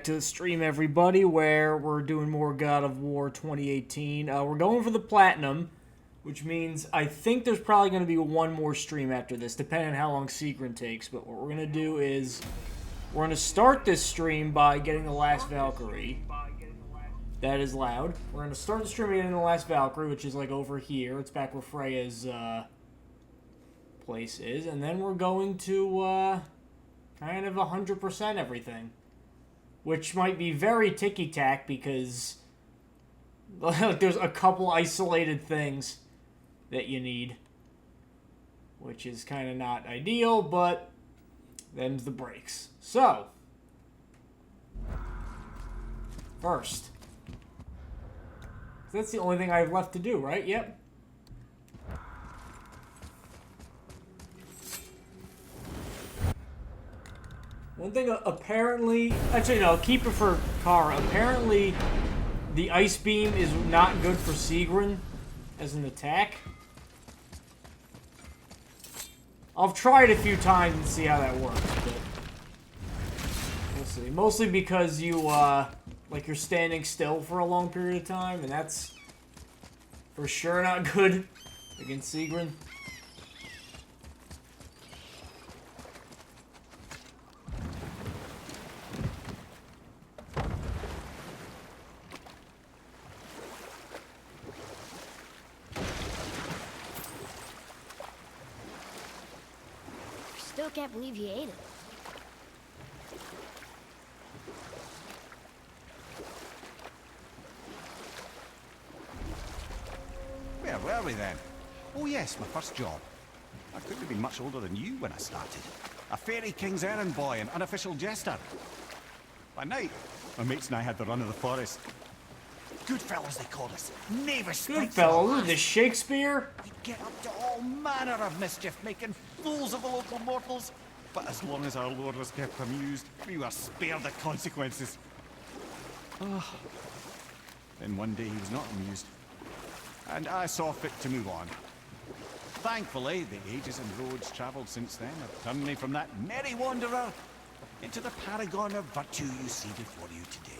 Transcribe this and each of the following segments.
To the stream, everybody, where we're doing more God of War 2018. We're going for the platinum, which means I think there's probably going to be one more stream after this, depending on how long Sigrun takes. But what we're going to do is we're going to start this stream by getting the last Valkyrie. That is loud. We're going to start the stream by getting the last Valkyrie, which is like over here. It's back where Freya's place is. And then we're going to kind of 100% everything. Which might be very ticky-tack because there's a couple isolated things that you need. Which is kind of not ideal, but them's the breaks. So, first. That's the only thing I have left to do, right? Yep. One thing, apparently... Actually, no, keep it for Kara. Apparently, the Ice Beam is not good for Sigrun as an attack. I'll try it a few times and see how that works, but... We'll see. Mostly because you, like, you're standing still for a long period of time, and that's for sure not good against Sigrun. Still can't believe you ate it. Where were we then? Oh yes, my first job. I couldn't have been much older than you when I started. A fairy king's errand boy and unofficial jester. By night, my mates and I had the run of the forest. Good fellows they called us. Knavish Good fellows, this Shakespeare? We'd get up to all manner of mischief, making fools of the local mortals. But as long as our lord was kept amused, we were spared the consequences. Oh. Then one day he was not amused, and I saw fit to move on. Thankfully, the ages and roads travelled since then have turned me from that merry wanderer into the paragon of virtue you see before you today.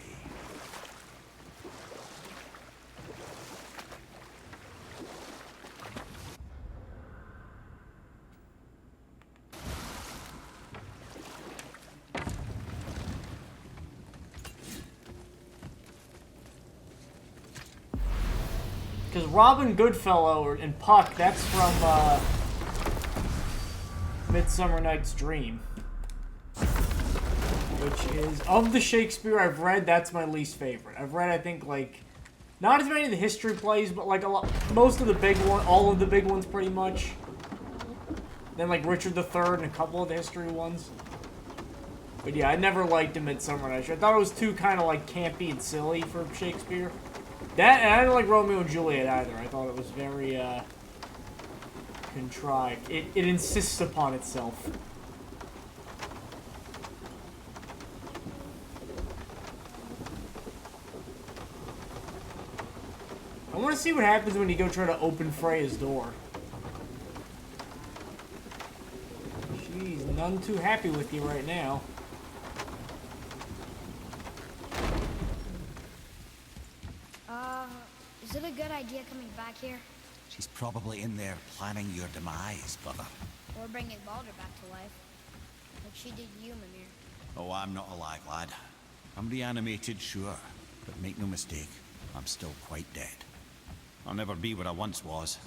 Because Robin Goodfellow and Puck, that's from Midsummer Night's Dream. Which is, of the Shakespeare I've read, that's my least favorite. I've read, I think, like, not as many of the history plays, but like a lot, most of the big ones, all of the big ones pretty much. Then like Richard III and a couple of the history ones. But yeah, I never liked the Midsummer Night's Dream. I thought it was too kind of like campy and silly for Shakespeare. That, and I didn't like Romeo and Juliet either. I thought it was very, contrived. It insists upon itself. I want to see what happens when you go try to open Freya's door. She's none too happy with you right now. Is it a good idea coming back here? She's probably in there planning your demise, brother. Or bringing Baldur back to life? Like she did you, Mimir. Oh, I'm not alive, lad. I'm reanimated, sure. But make no mistake, I'm still quite dead. I'll never be what I once was.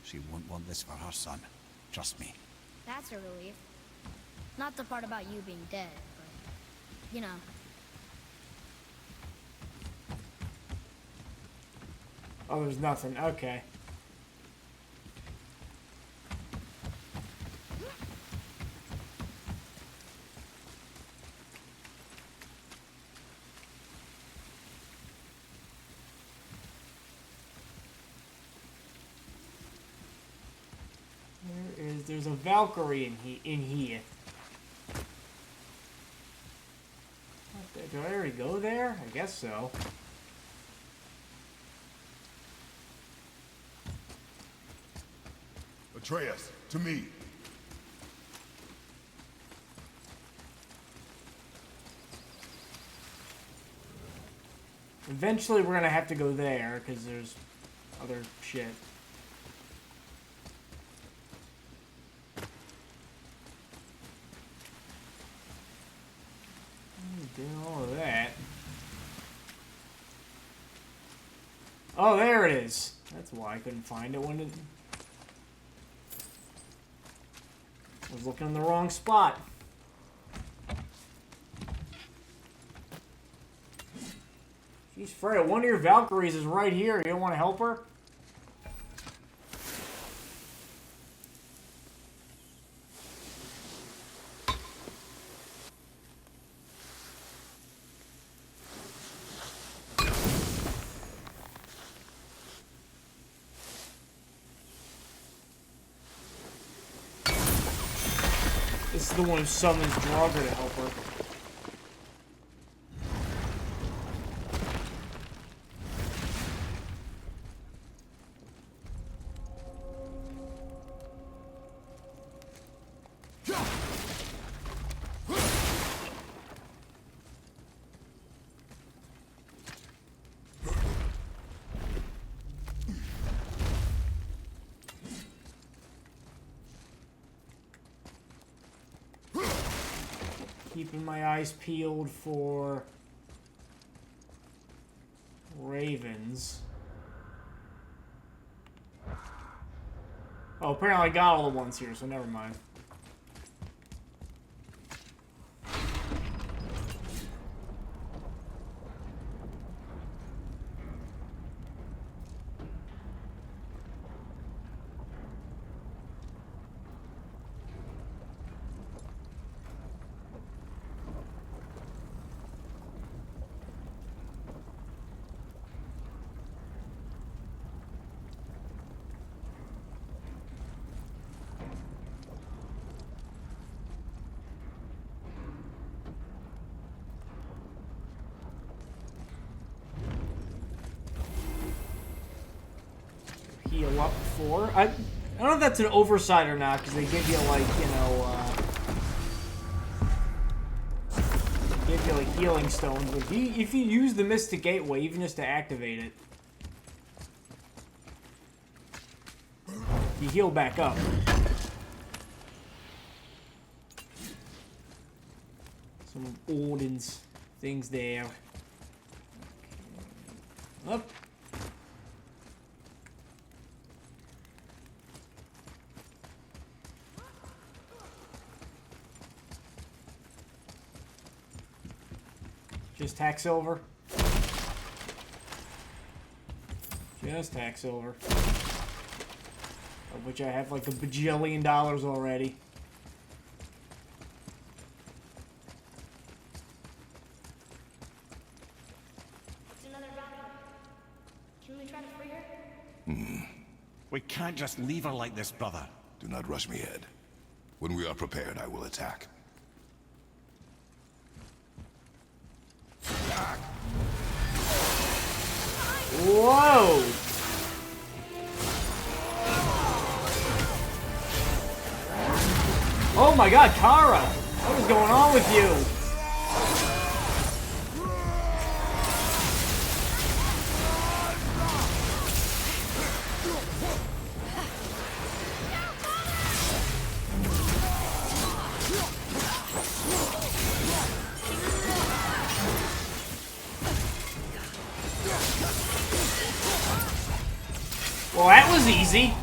She won't want this for her son. Trust me. That's a relief. Not the part about you being dead, but... you know. Oh, there's nothing. Okay. There's a Valkyrie in here. Do I already go there? I guess so. Atreus, to me. Eventually, we're gonna have to go there, because there's other shit. Did all of that. Oh, there it is. That's why I couldn't find it when it... I was looking in the wrong spot. Jeez, Freya, one of your Valkyries is right here. You don't want to help her? This is the one who summons Draugr to help her. Keeping my eyes peeled for ravens. Oh, apparently I got all the ones here, so never mind. Heal up for. I don't know if that's an oversight or not, because they give you, like, you know, give you, like, healing stones. But if you use the Mystic Gateway, even just to activate it, you heal back up. Some of Odin's things there. Up. Just tack silver. Just tack silver. Of which I have like $1 bajillion already. It's another round. Can we try to free her? We can't just leave her like this, brother. Do not rush me, Ed. When we are prepared, I will attack. Whoa! Oh my god, Kara! What is going on with you? Well, that was easy.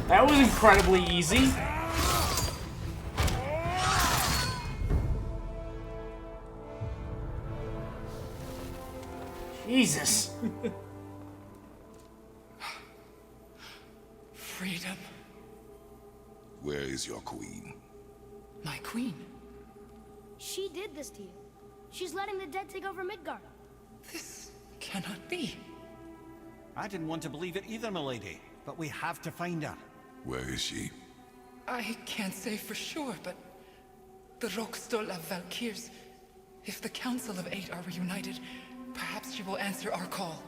that was incredibly easy. Jesus. Freedom. Where is your queen? My queen. She did this to you. She's letting the dead take over Midgard. This cannot be. I didn't want to believe it either, milady, but we have to find her. Where is she? I can't say for sure, but the Rokstol of Valkyrs. If the Council of Eight are reunited, perhaps she will answer our call.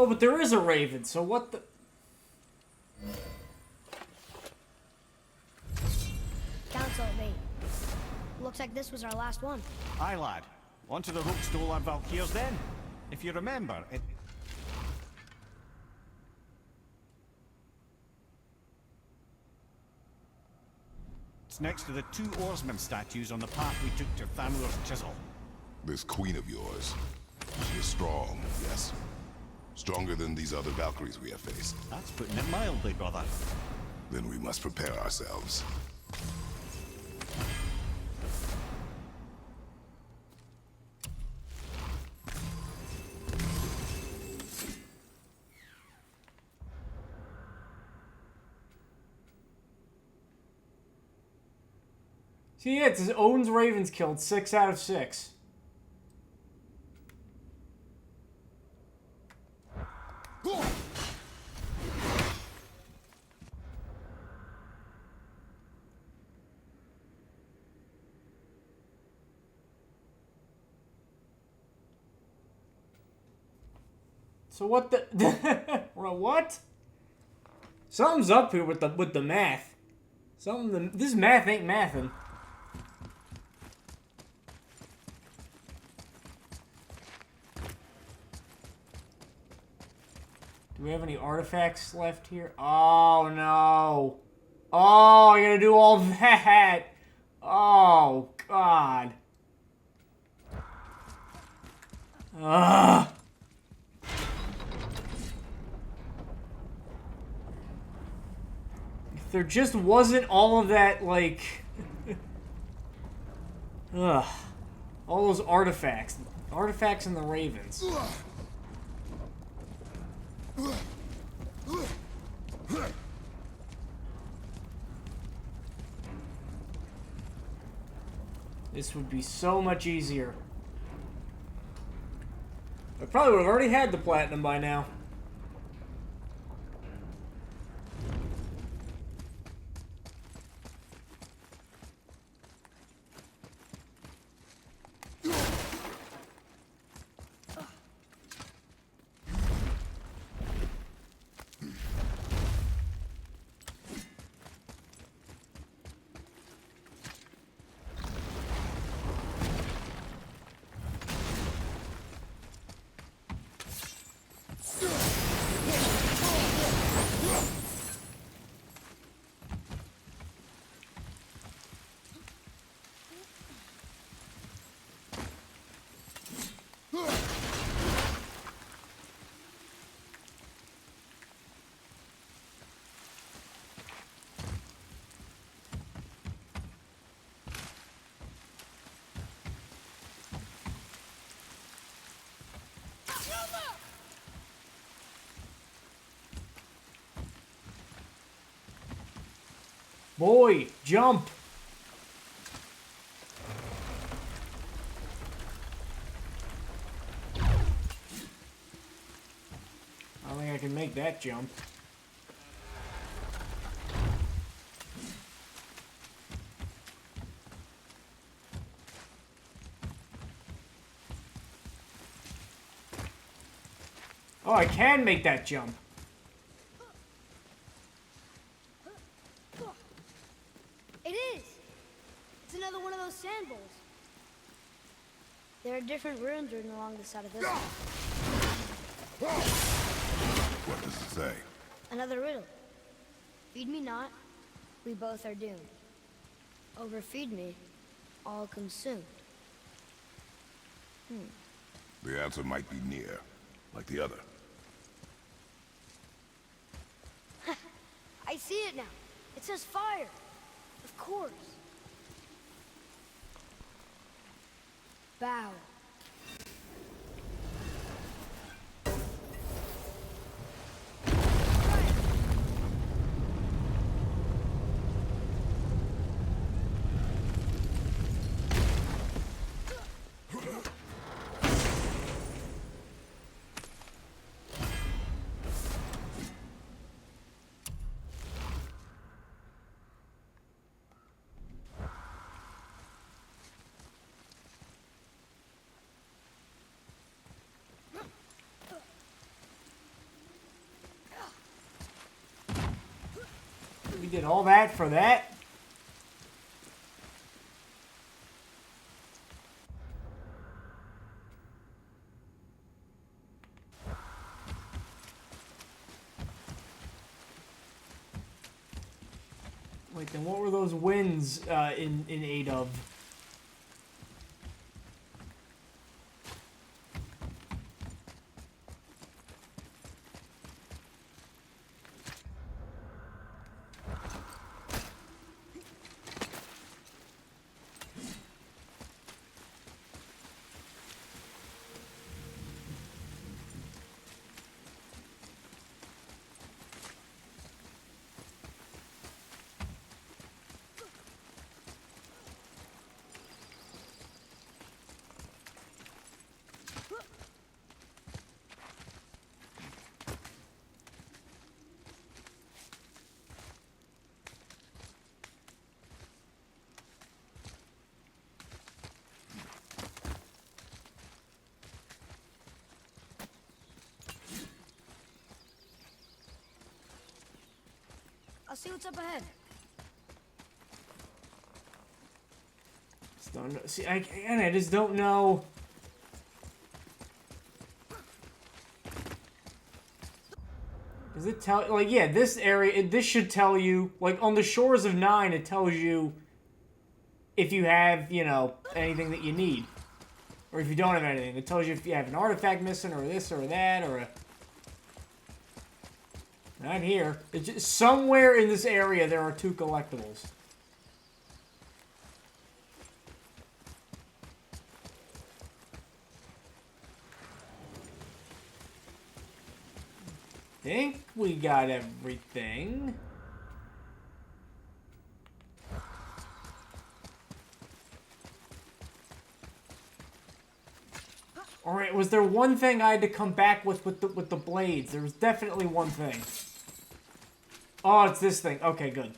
Oh, but there is a raven, so what the... Council of 8. Looks like this was our last one. Aye, lad. On to the Rookstolar Valkyries then. If you remember, it's next to the 2 oarsman statues on the path we took to Thanur's chisel. This queen of yours, she is strong, yes? Stronger than these other Valkyries we have faced. That's putting it mildly, brother. Then we must prepare ourselves. See, yeah, it says Odin's ravens killed 6 out of 6. So what the what? Something's up here with the math. This math ain't mathin'. Do we have any artifacts left here? Oh no. Oh, I gotta do all that. Oh god. Ugh. If there just wasn't all of that, like... Ugh. All those artifacts. Artifacts and the ravens. This would be so much easier. I probably would have already had the platinum by now. Boy, jump! I don't think I can make that jump. Oh, I can make that jump. It is! It's another one of those sand bowls. There are different runes written along the side of this one. What does it say? Another riddle. Feed me not, we both are doomed. Overfeed me, all consumed. The answer might be near, like the other. I see it now. It says fire. Of course. Bow. We did all that for that? Wait, then what were those winds in aid of? I'll see what's up ahead. Just don't know. See, I just don't know. Does it tell, like, yeah, this area, this should tell you, like, on the shores of 9, it tells you if you have, you know, anything that you need. Or if you don't have anything. It tells you if you have an artifact missing, or this, or that, or a... Not here. It's just, somewhere in this area there are 2 collectibles. Think we got everything. Alright, was there one thing I had to come back with the blades? There was definitely one thing. Oh, it's this thing. Okay, good.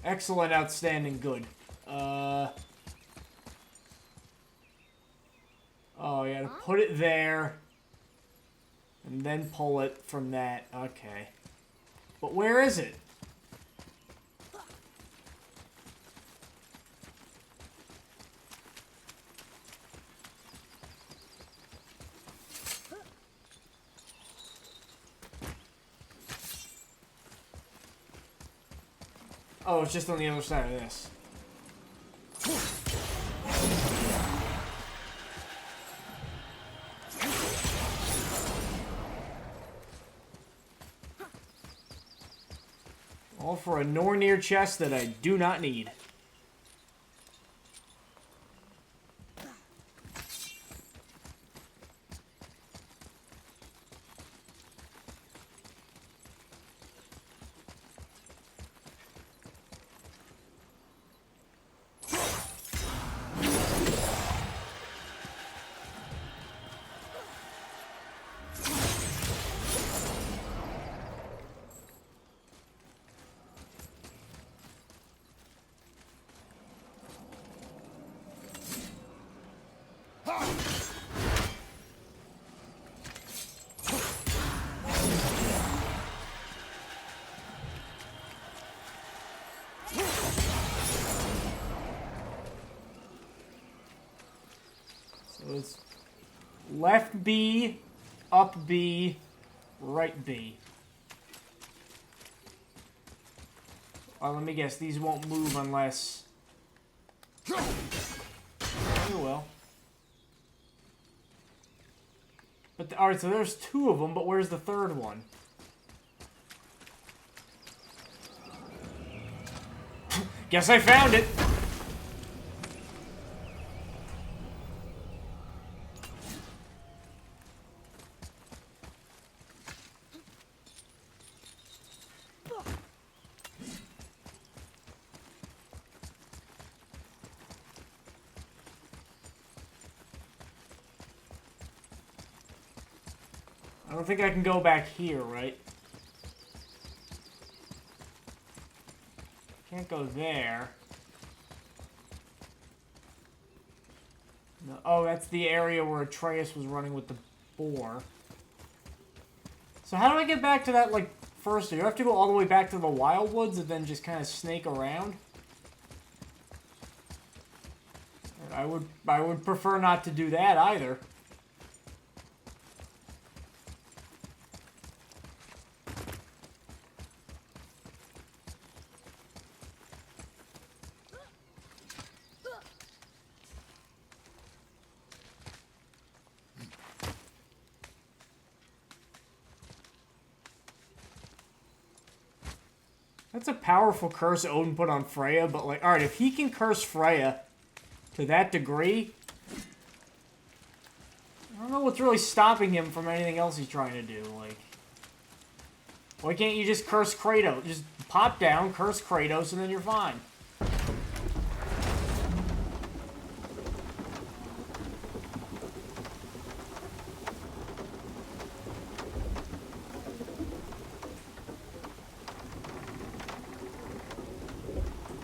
Excellent, outstanding, good. Oh, you gotta put it there. And then pull it from that. Okay. But where is it? Oh, it's just on the other side of this. All for a Nornir chest that I do not need. So it's left B, up B, right B. Let me guess, these won't move unless... Oh well. But alright, so there's 2 of them, but where's the 3rd one? Guess I found it! I don't think I can go back here, right? Can't go there. No. Oh, that's the area where Atreus was running with the boar. So how do I get back to that, like, first? Do you have to go all the way back to the Wildwoods and then just kind of snake around? I would prefer not to do that either. That's a powerful curse Odin put on Freya, but like, alright, if he can curse Freya to that degree, I don't know what's really stopping him from anything else he's trying to do. Like, why can't you just curse Kratos? Just pop down, curse Kratos, and then you're fine.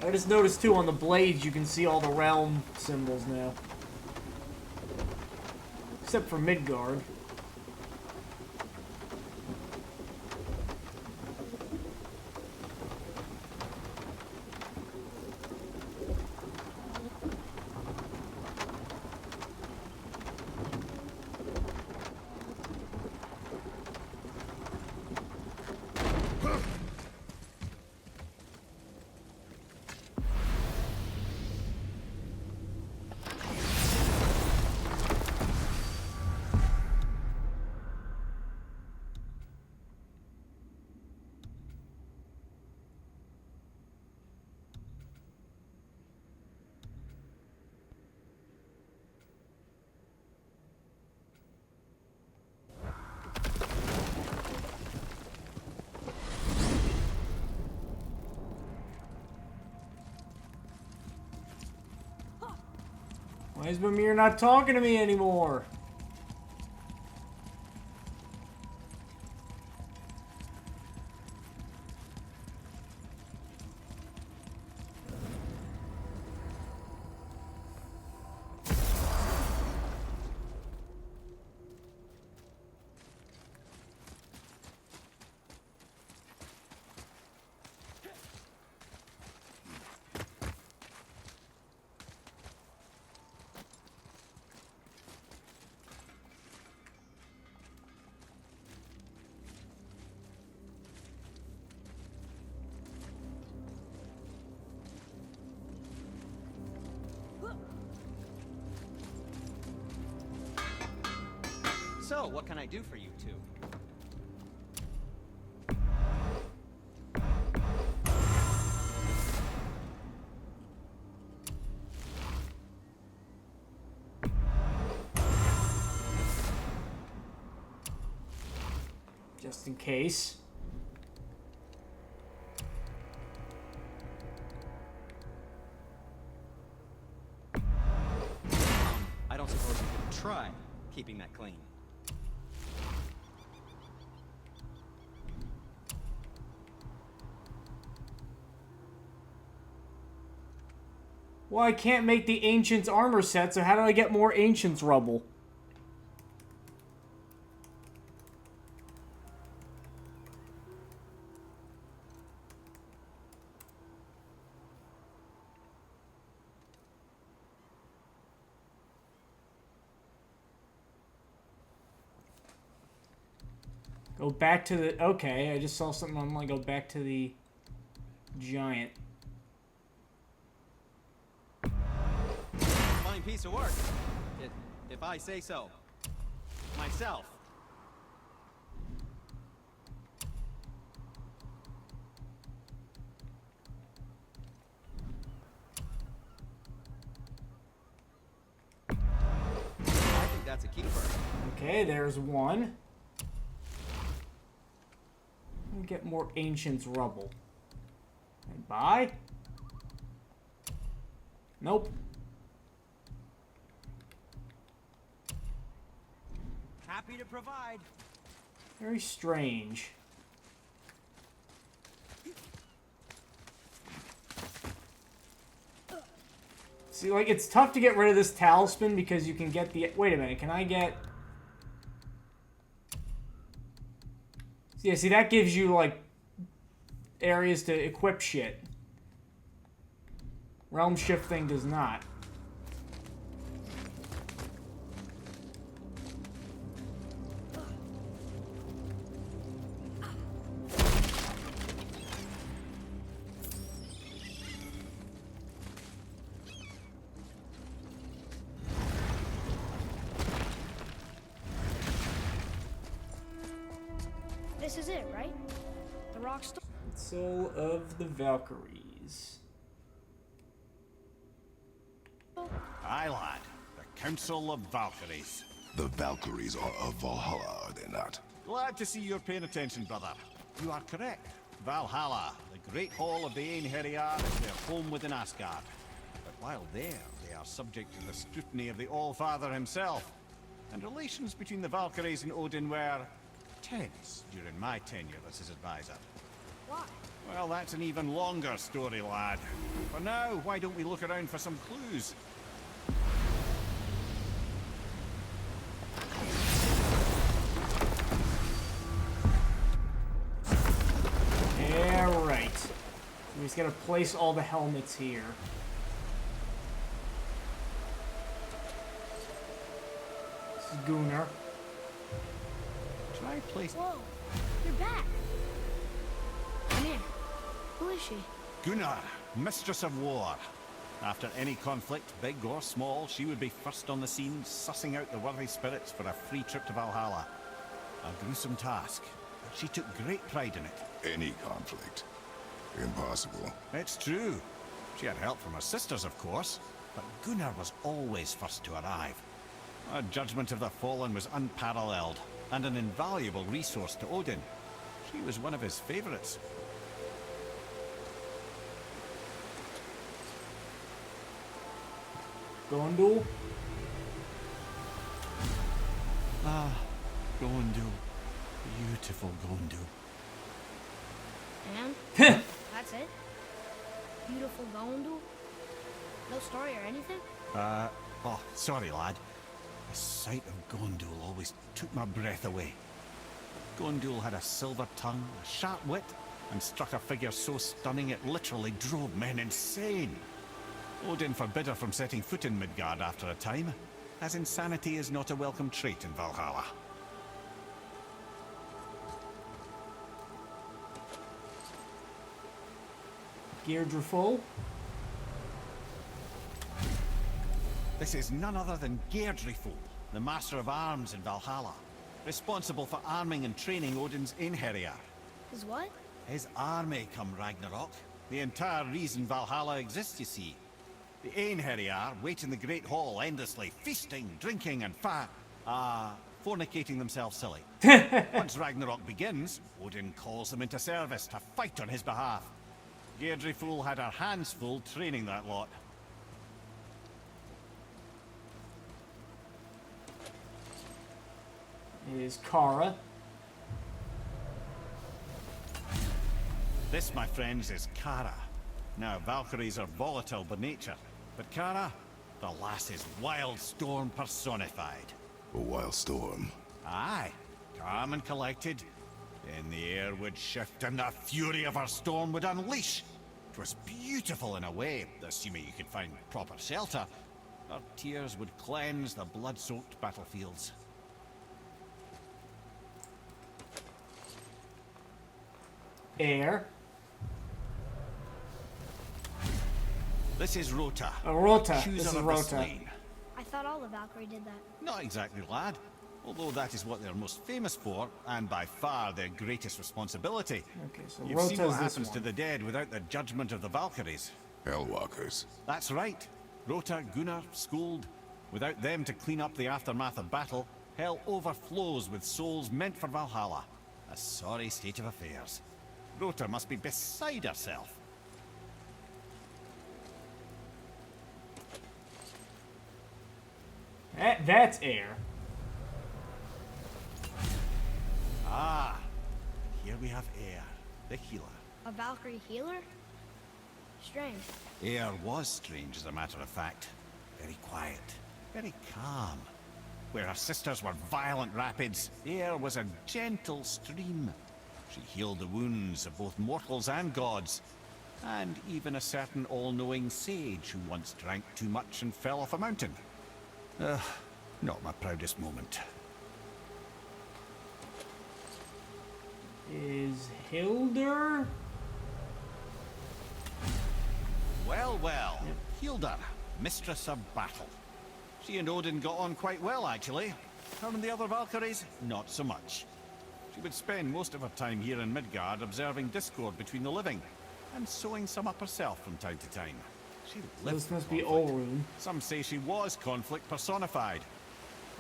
I just noticed too on the blades you can see all the realm symbols now. Except for Midgard. Why is Mimir not talking to me anymore? So, what can I do for you two? Just in case. I don't suppose you could try keeping that clean. Well, I can't make the Ancients armor set, so how do I get more Ancients rubble? Go back to the... Okay, I just saw something online. Go back to the giant. Fine piece of work, if I say so. Myself. I think that's a keeper. Okay, there's one. Let me get more Ancients rubble. And buy? Nope. Happy to provide. Very strange. See, like, it's tough to get rid of this talisman because you can get the... Wait a minute, can I get... Yeah, see, that gives you, like, areas to equip shit. Realm Shift thing does not. This is it, right? The rock store. Soul of the Valkyries. Aye, lad. The Council of Valkyries. The Valkyries are of Valhalla, are they not? Glad to see you're paying attention, brother. You are correct. Valhalla, the great hall of the Einherjar, is their home within Asgard. But while there, they are subject to the scrutiny of the All-Father himself. And relations between the Valkyries and Odin were tense during my tenure as his advisor. Why? Well, that's an even longer story, lad. For now, why don't we look around for some clues? Yeah, right. We just gotta place all the helmets here. This is Gunnar. Try place. Whoa, you're back. Come here. Who is she? Gunnar, Mistress of War. After any conflict, big or small, she would be first on the scene, sussing out the worthy spirits for a free trip to Valhalla. A gruesome task, but she took great pride in it. Any conflict. Impossible. It's true. She had help from her sisters, of course, but Gunnar was always first to arrive. Her judgment of the fallen was unparalleled, and an invaluable resource to Odin. She was one of his favorites. Gondul? Ah, Gondul. Beautiful Gondul. And? That's it? Beautiful Gondul? No story or anything? Oh, sorry, lad. The sight of Gondul always took my breath away. Gondul had a silver tongue, a sharp wit, and struck a figure so stunning it literally drove men insane. Odin forbid her from setting foot in Midgard after a time, as insanity is not a welcome trait in Valhalla. Geirdriful? This is none other than Geirdriful, the master of arms in Valhalla, responsible for arming and training Odin's Einherjar. Is what? His army come Ragnarok. The entire reason Valhalla exists, you see. The Einherjar wait in the Great Hall endlessly, feasting, drinking, and fornicating themselves silly. Once Ragnarok begins, Odin calls them into service to fight on his behalf. Geirdriful had her hands full training that lot. Is Kara. This, my friends, is Kara. Now, Valkyries are volatile by nature, but Kara, the lass is Wild Storm personified. A wild storm. Aye, calm and collected. Then the air would shift and the fury of her storm would unleash. It was beautiful in a way, assuming you could find proper shelter. Her tears would cleanse the blood-soaked battlefields. Air. This is Rota. Rota. Chooser This is of the Rota. slain. I thought all the Valkyrie did that. Not exactly, lad. Although that is what they're most famous for, and by far their greatest responsibility. Okay, so You've Rota's seen what this happens to one. the dead without the judgment of the Valkyries. Hellwalkers. That's right. Rota, Gunnar, Skuld. Without them to clean up the aftermath of battle, hell overflows with souls meant for Valhalla. A sorry state of affairs. Rota must be beside herself. That's air. Ah, here we have Air, the healer. A Valkyrie healer? Strange. Air was strange, as a matter of fact. Very quiet, very calm. Where her sisters were violent rapids, Air was a gentle stream. She healed the wounds of both mortals and gods, and even a certain all-knowing sage who once drank too much and fell off a mountain. Not my proudest moment. Is Hildur? Well, well. Hildur, mistress of battle. She and Odin got on quite well, actually. Her and the other Valkyries, not so much. She would spend most of her time here in Midgard observing discord between the living, and sewing some up herself from time to time. She lived This must for be conflict. Overwhelm. Some say she was conflict personified.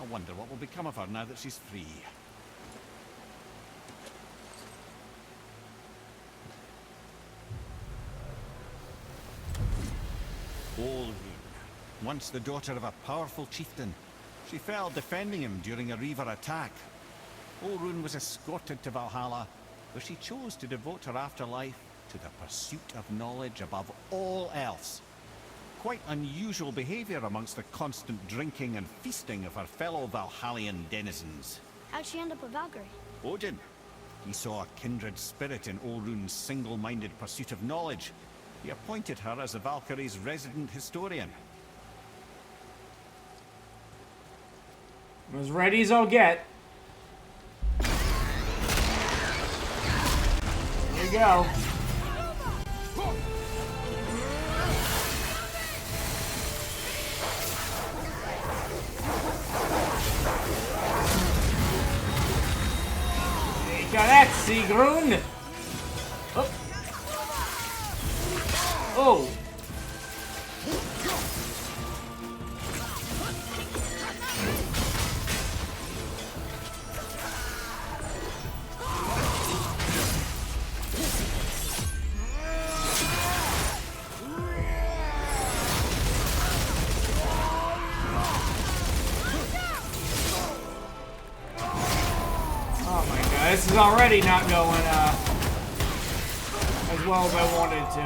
I wonder what will become of her now that she's free. Olrun, once the daughter of a powerful chieftain, she fell defending him during a Reaver attack. Olrun was escorted to Valhalla, where she chose to devote her afterlife to the pursuit of knowledge above all else. Quite unusual behavior amongst the constant drinking and feasting of her fellow Valhallian denizens. How'd she end up a Valkyrie? Odin. He saw a kindred spirit in Olrun's single-minded pursuit of knowledge. He appointed her as the Valkyrie's resident historian. I'm as ready as I'll get. Here you go. Got that, Sigrun! Oh. Oh! This is already not going as well as I wanted to.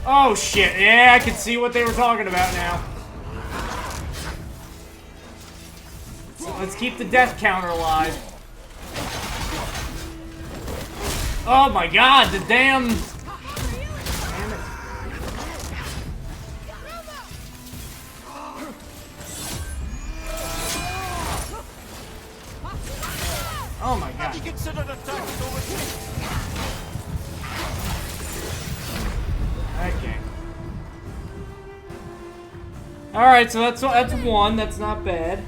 Oh shit, yeah, I can see what they were talking about now. Let's keep the death counter alive. Oh my god, the damn... Oh my god. Have you considered attacking overseas? Okay. Alright, so that's one. That's not bad.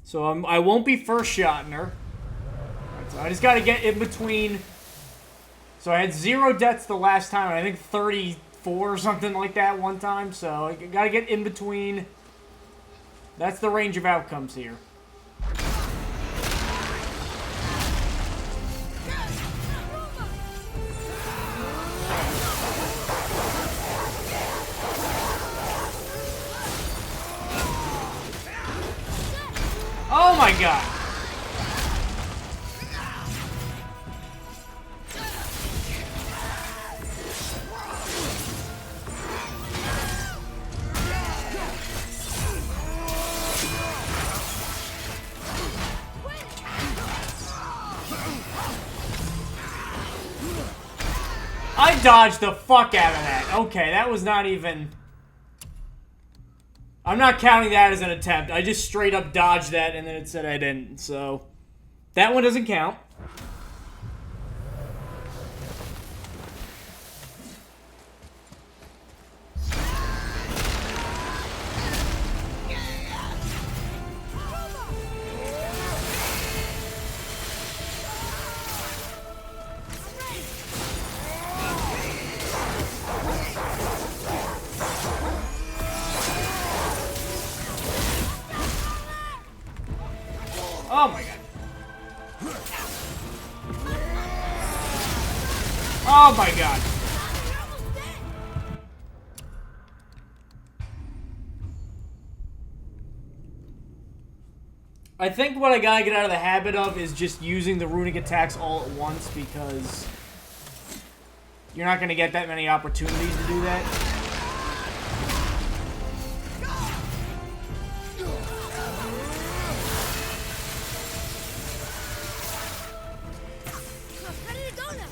So I won't be first shotting her. Right, so I just got to get in between. So I had 0 deaths the last time. I think 34 or something like that one time. So I got to get in between. That's the range of outcomes here. Oh my god! I dodged the fuck out of that. Okay, that was not even... I'm not counting that as an attempt. I just straight up dodged that and then it said I didn't. So, that one doesn't count. Oh my god. Oh my god. I think what I gotta get out of the habit of is just using the runic attacks all at once, because you're not gonna get that many opportunities to do that. Ready to go now.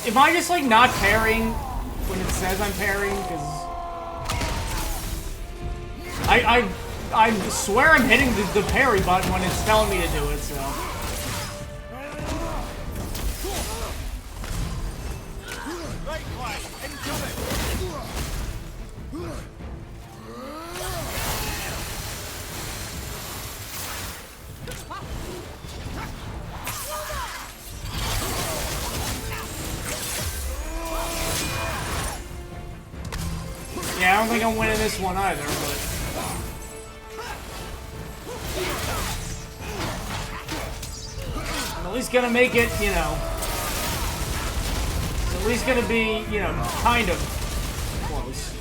Am I just, like, not parrying when it says I'm parrying? Because I swear I'm hitting the parry button when it's telling me to do it, so. Right, quiet. Incoming. Yeah, I don't think I'm winning this one either, but... I'm at least gonna make it, you know... It's at least gonna be, you know, kind of close.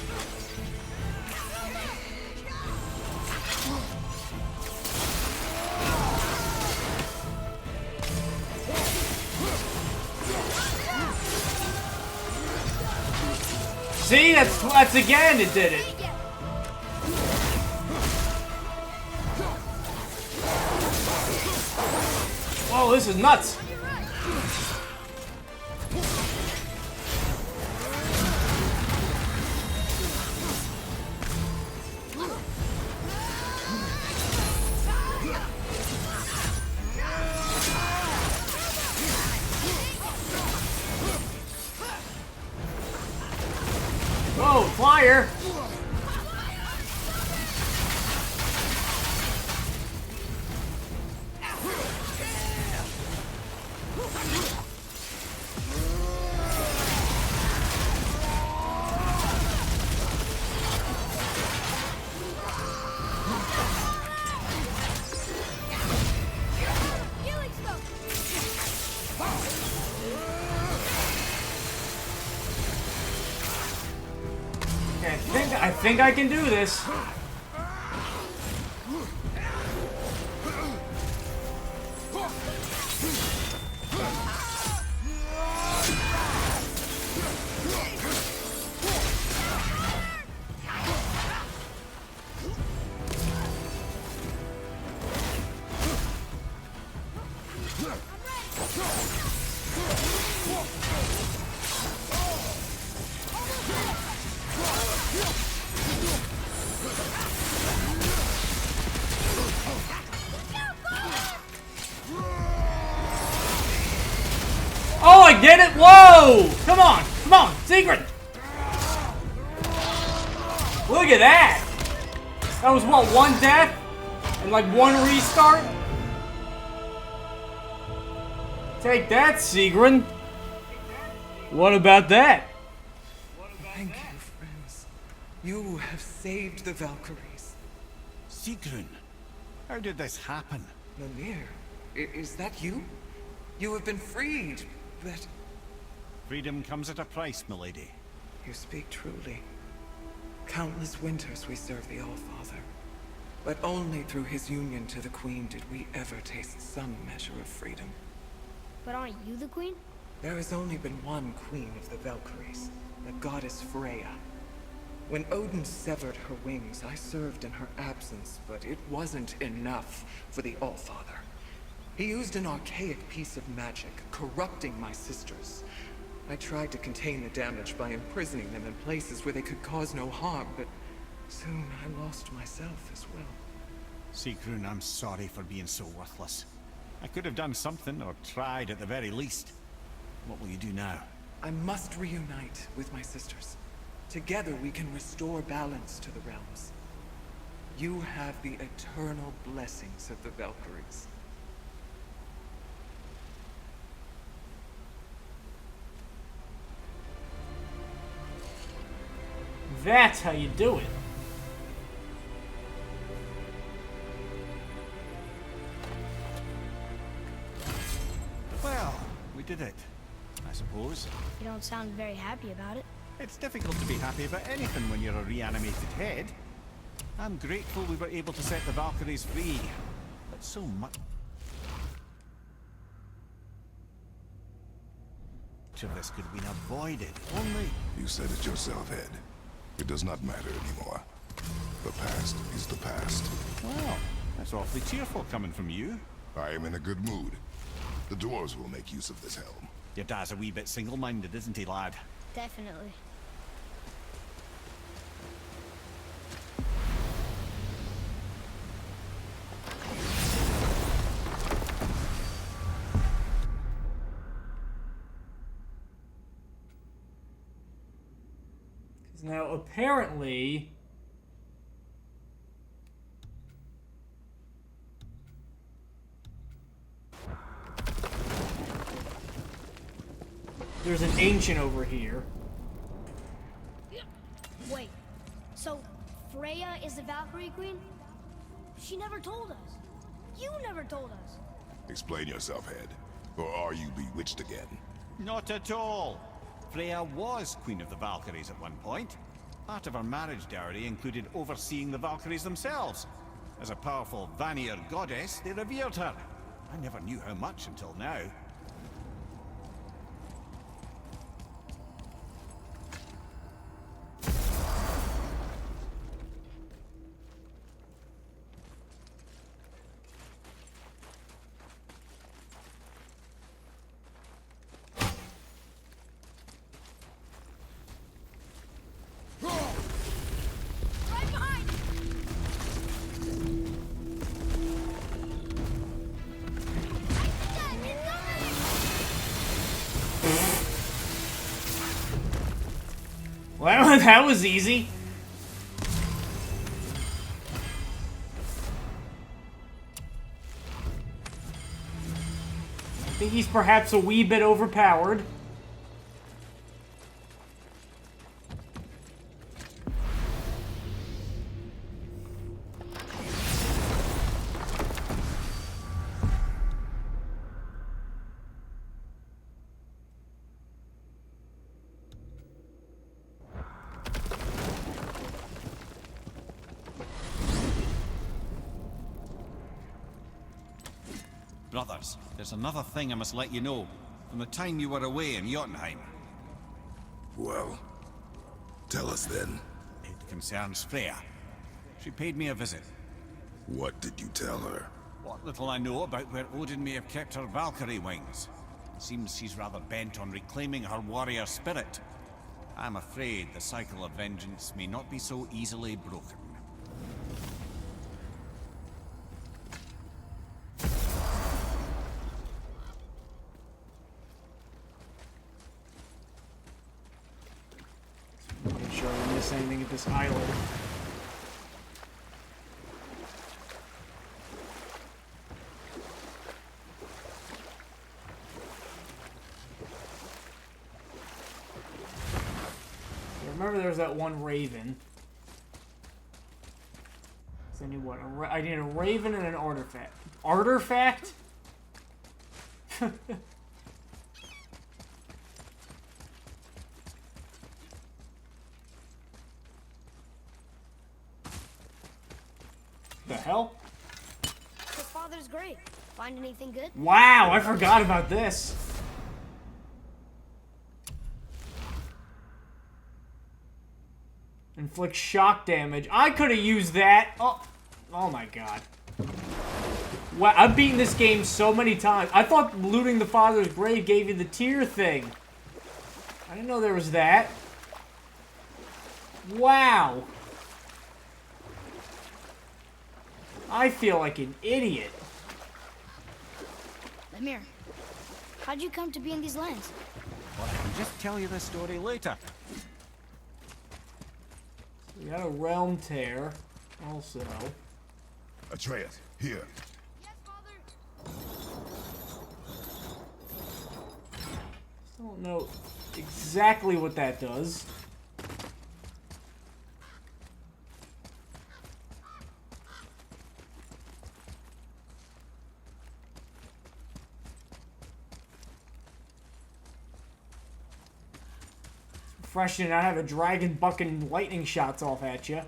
See, that's again, it did it. Whoa, this is nuts. Whoa, flyer! Healing smoke. Okay, I think I can do this. Oh, I did it! Whoa! Come on! Come on! Sigrun! Look at that! That was what, one death? And like one restart? Take that, Sigrun! What about that? Thank you, friends. You have saved the Valkyries. Sigrun, how did this happen? Mimir, is that you? You have been freed, but... Freedom comes at a price, milady. You speak truly. Countless winters we serve the All-Father. But only through his union to the Queen did we ever taste some measure of freedom. But aren't you the queen? There has only been one Queen of the Valkyries, the goddess Freya. When Odin severed her wings, I served in her absence, but it wasn't enough for the All-Father. He used an archaic piece of magic, corrupting my sisters. I tried to contain the damage by imprisoning them in places where they could cause no harm, but soon I lost myself as well. Sigrun, I'm sorry for being so worthless. I could have done something, or tried at the very least. What will you do now? I must reunite with my sisters. Together we can restore balance to the realms. You have the eternal blessings of the Valkyries. That's how you do it. Well, we did it, I suppose. You don't sound very happy about it. It's difficult to be happy about anything when you're a reanimated head. I'm grateful we were able to set the Valkyries free, but so much of this could have been avoided. Only... You said it yourself, Ed. It does not matter anymore. The past is the past. Well, that's awfully cheerful coming from you. I am in a good mood. The dwarves will make use of this helm. Your dad's a wee bit single-minded, isn't he, lad? Definitely. Now, apparently... there's an ancient over here. Wait, so Freya is the Valkyrie Queen? She never told us. You never told us. Explain yourself, Ed. Or are you bewitched again? Not at all. Freya was Queen of the Valkyries at one point. Part of her marriage dowry included overseeing the Valkyries themselves. As a powerful Vanir goddess, they revered her. I never knew how much until now. Right behind! Well, that was easy. I think he's perhaps a wee bit overpowered. Brothers, there's another thing I must let you know. From the time you were away in Jotunheim. Well, tell us then. It concerns Freya. She paid me a visit. What did you tell her? What little I know about where Odin may have kept her Valkyrie wings. It seems she's rather bent on reclaiming her warrior spirit. I'm afraid the cycle of vengeance may not be so easily broken. Make sure I don't miss anything at this island. Remember there's that one raven. So I need what? I need a raven and an artifact. Artifact? The hell? His father's great. Find anything good? Wow, I forgot about this. Inflict shock damage. I could have used that. Oh my god. Wow, I've beaten this game so many times. I thought looting the father's grave gave you the tier thing. I didn't know there was that. Wow. I feel like an idiot. Lemire, How'd you come to be in these lands? Well, I can just tell you the story later. We got a realm tear, also. Atreus, here. Yes, Father. I don't know exactly what that does. Refreshing to not have a dragon bucking lightning shots off at you.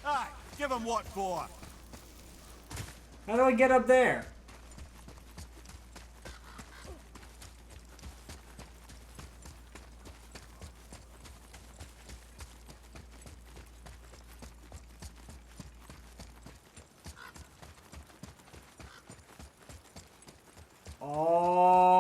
Aye, give him what for. How do I get up there? Oh.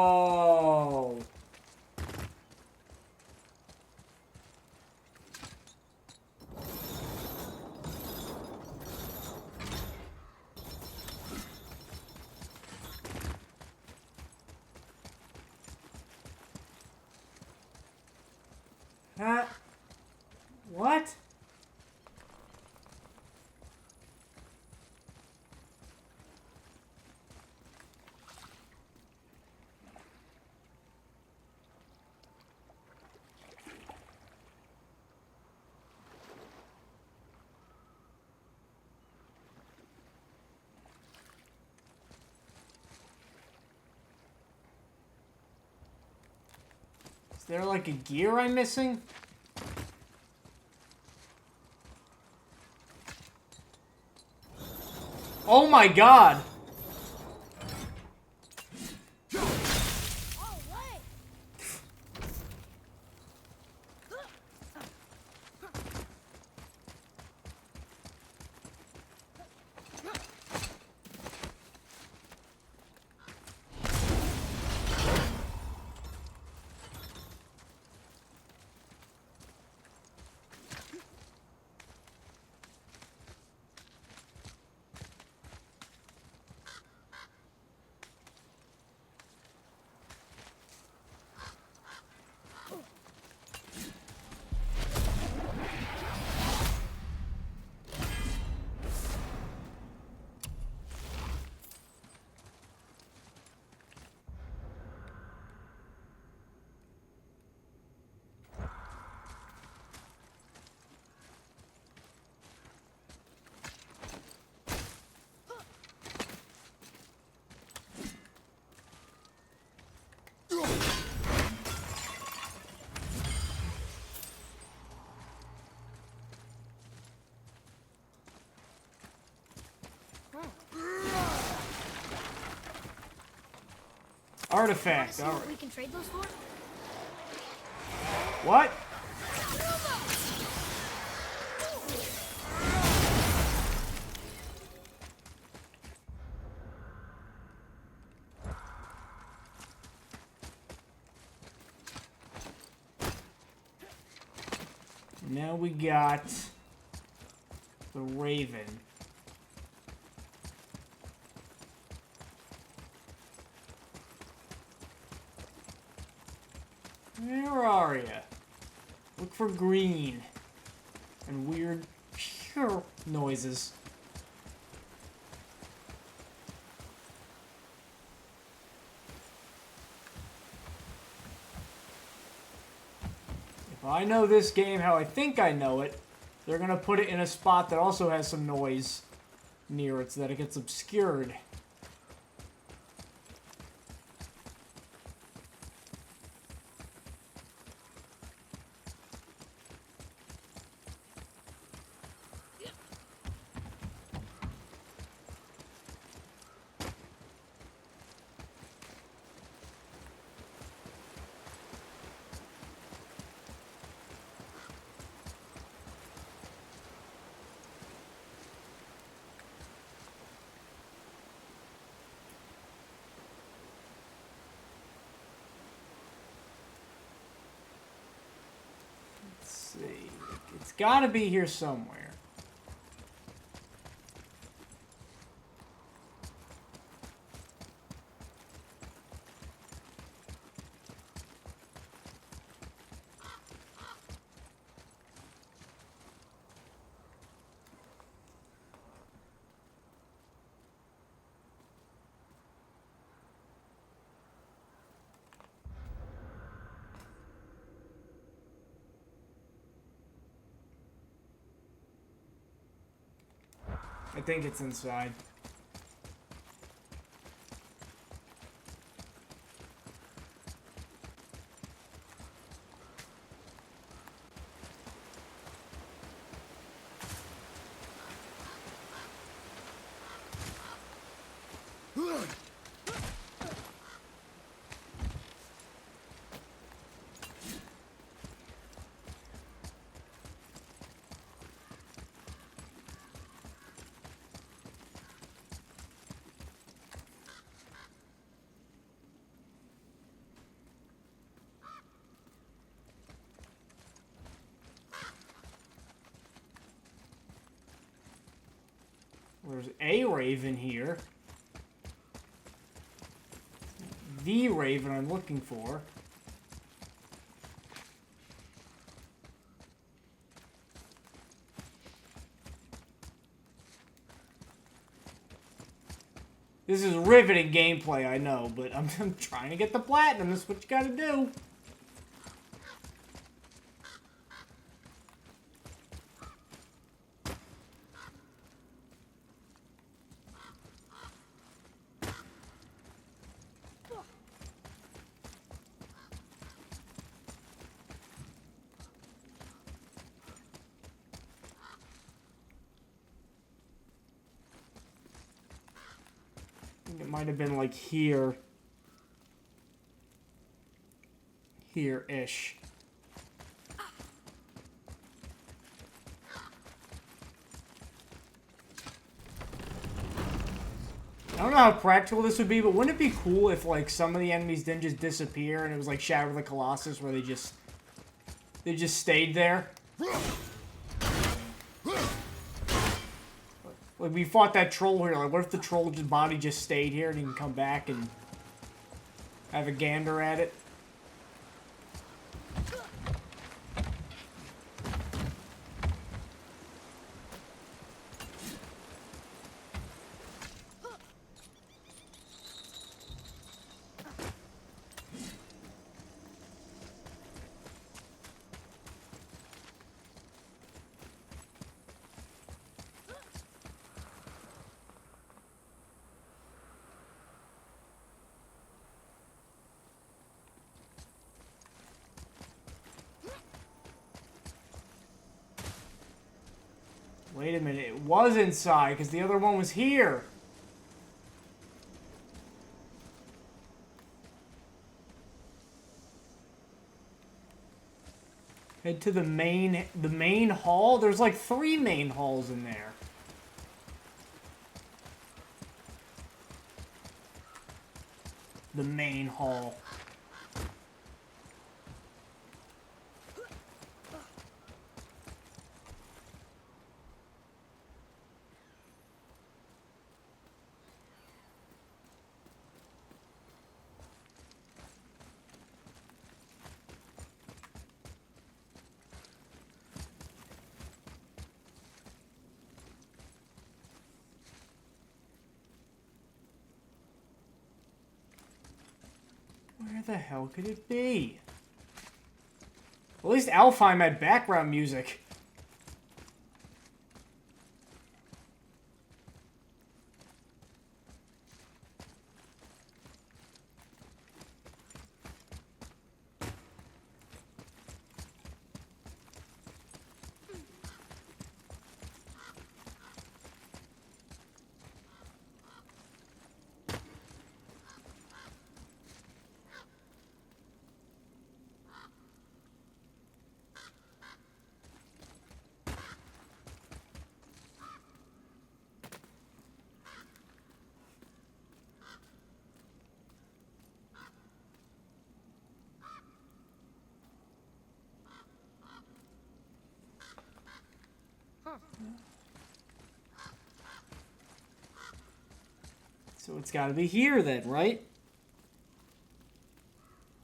What? Is there like a gear I'm missing? Oh my god! Oh, wait. Artifact, See what alright. we can trade those for? What? Now we got the Raven. Where are ya? Look for green and weird pure noises. If I know this game how I think I know it, they're gonna put it in a spot that also has some noise near it so that it gets obscured. gotta be here somewhere. I think it's inside. There's a raven here. The raven I'm looking for. This is riveting gameplay, I know, but I'm trying to get the platinum. That's what you gotta do. It might have been like here. Here-ish. I don't know how practical this would be, but wouldn't it be cool if like some of the enemies didn't just disappear and it was like Shadow of the Colossus where they just stayed there? Like, we fought that troll here. Like, what if the troll's body just stayed here and he can come back and have a gander at it? Wait a minute, it was inside, because the other one was here. Head to the main hall? There's like 3 main halls in there. The main hall. Where the hell could it be? At least Alfheim had background music. So it's got to be here then, right?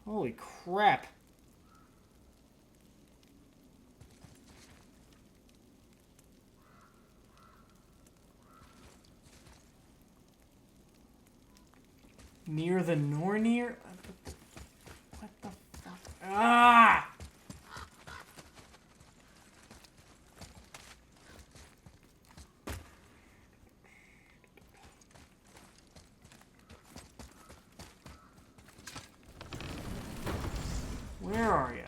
Holy crap. Near the Nornir? What the fuck? Ah! Where are you?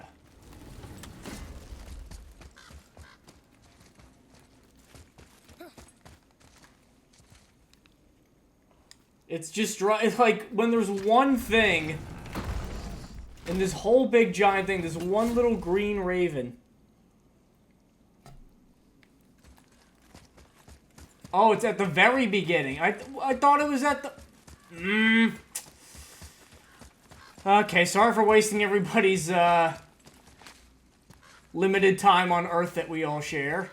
It's just it's like when there's one thing in this whole big giant thing, there's one little green raven. Oh, it's at the very beginning. I thought it was at the... Okay, sorry for wasting everybody's limited time on Earth that we all share.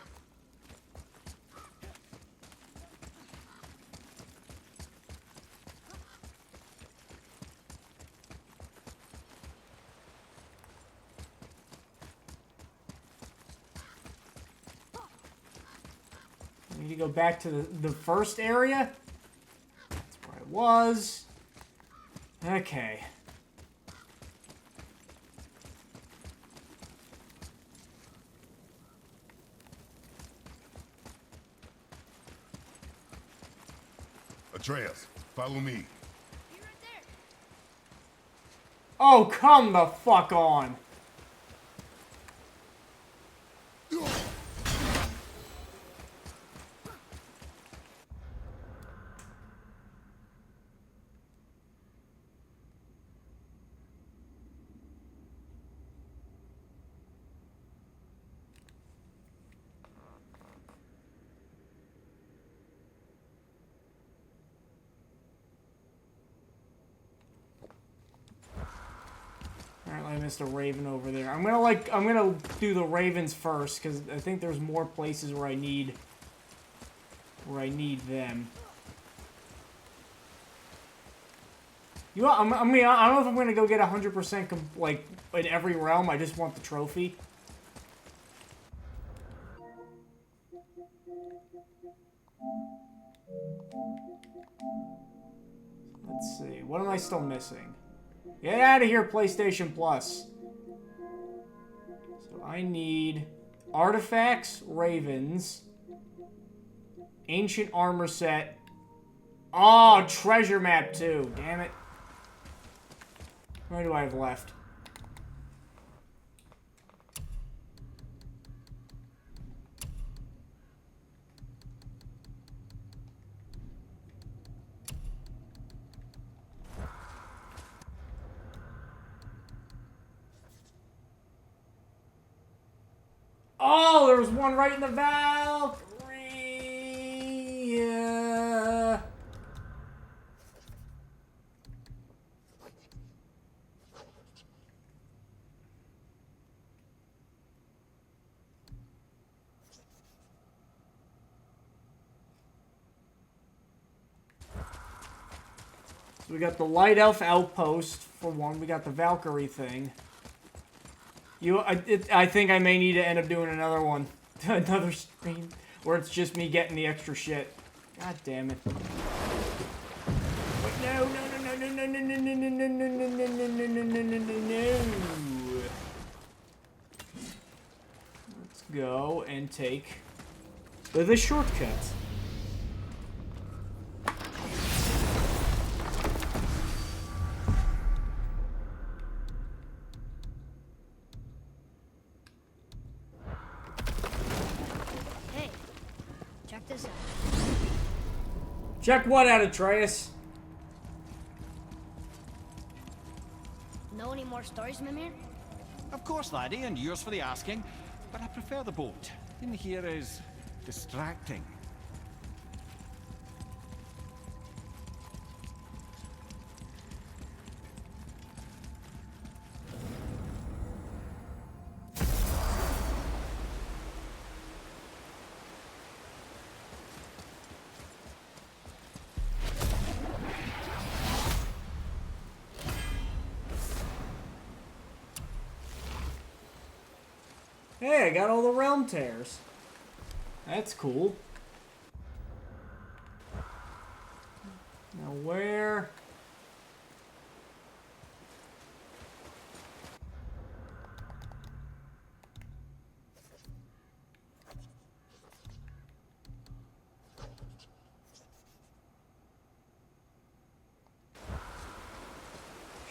I need to go back to the first area. That's where I was. Okay. Atreus, follow me. Be right there. Oh, come the fuck on. Apparently I missed a raven over there. I'm gonna do the ravens first, because I think there's more places where I need them. You know, I mean, I don't know if I'm gonna go get 100% like in every realm. I just want the trophy. Let's see. What am I still missing? Get out of here, PlayStation Plus. So I need artifacts, ravens, ancient armor set. Oh, treasure map too. Damn it. What do I have left? Oh, there was one right in the Valkyrie. Yeah. So we got the Light Elf Outpost for one. We got the Valkyrie thing. I think I may need to end up doing another one. Another stream where it's just me getting the extra shit. God damn it. Wait, no. Let's go and take the shortcut. Check what out, Atreus? Know any more stories, Mimir? Of course, laddie, and yours for the asking. But I prefer the boat. In here is distracting. Hey, I got all the realm tears. That's cool. Now where?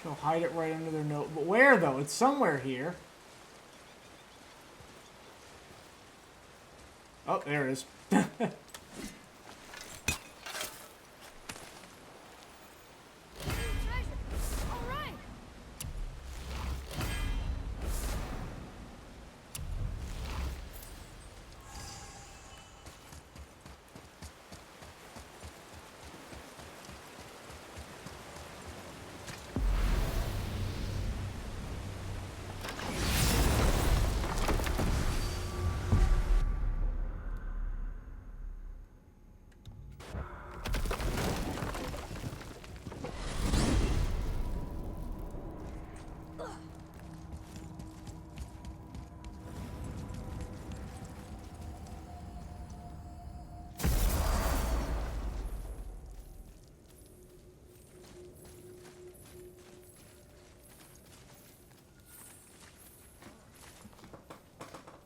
She'll hide it right under their note. But where, though? It's somewhere here. Oh, there it is. Treasure. All right.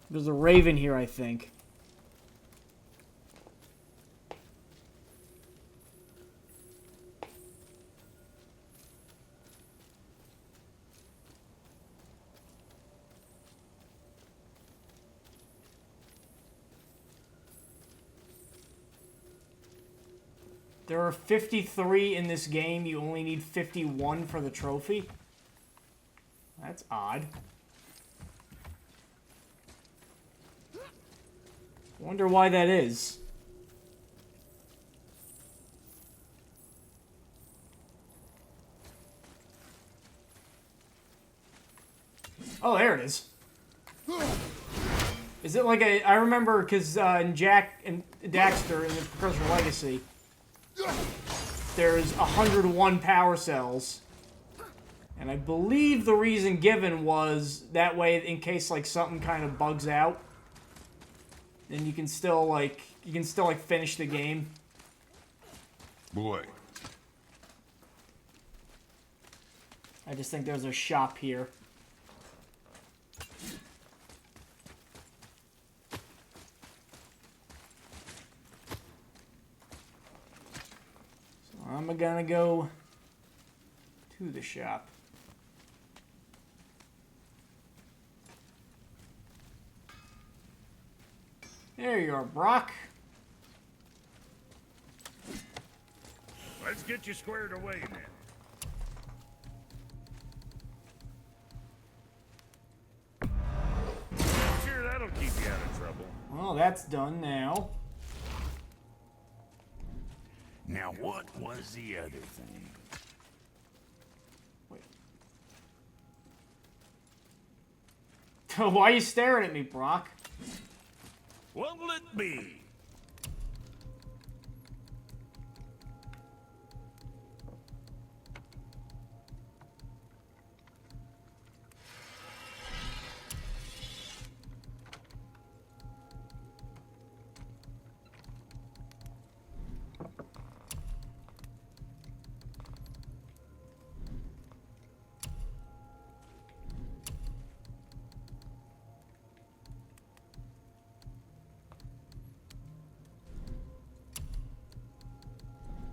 There's a raven here, I think. There are 53 in this game. You only need 51 for the trophy. That's odd. Wonder why that is. Oh, there it is. Is it like a... I remember because in Jack and Daxter in the Precursor Legacy, there's 101 power cells. And I believe the reason given was that way in case like something kind of bugs out, then you can still like finish the game. Boy. I just think there's a shop here. So I'm gonna go to the shop. There you are, Brock. Let's get you squared away then. Sure, that'll keep you out of trouble. Well, that's done now. Now, what was the other thing? Wait. Why are you staring at me, Brock? What'll it be?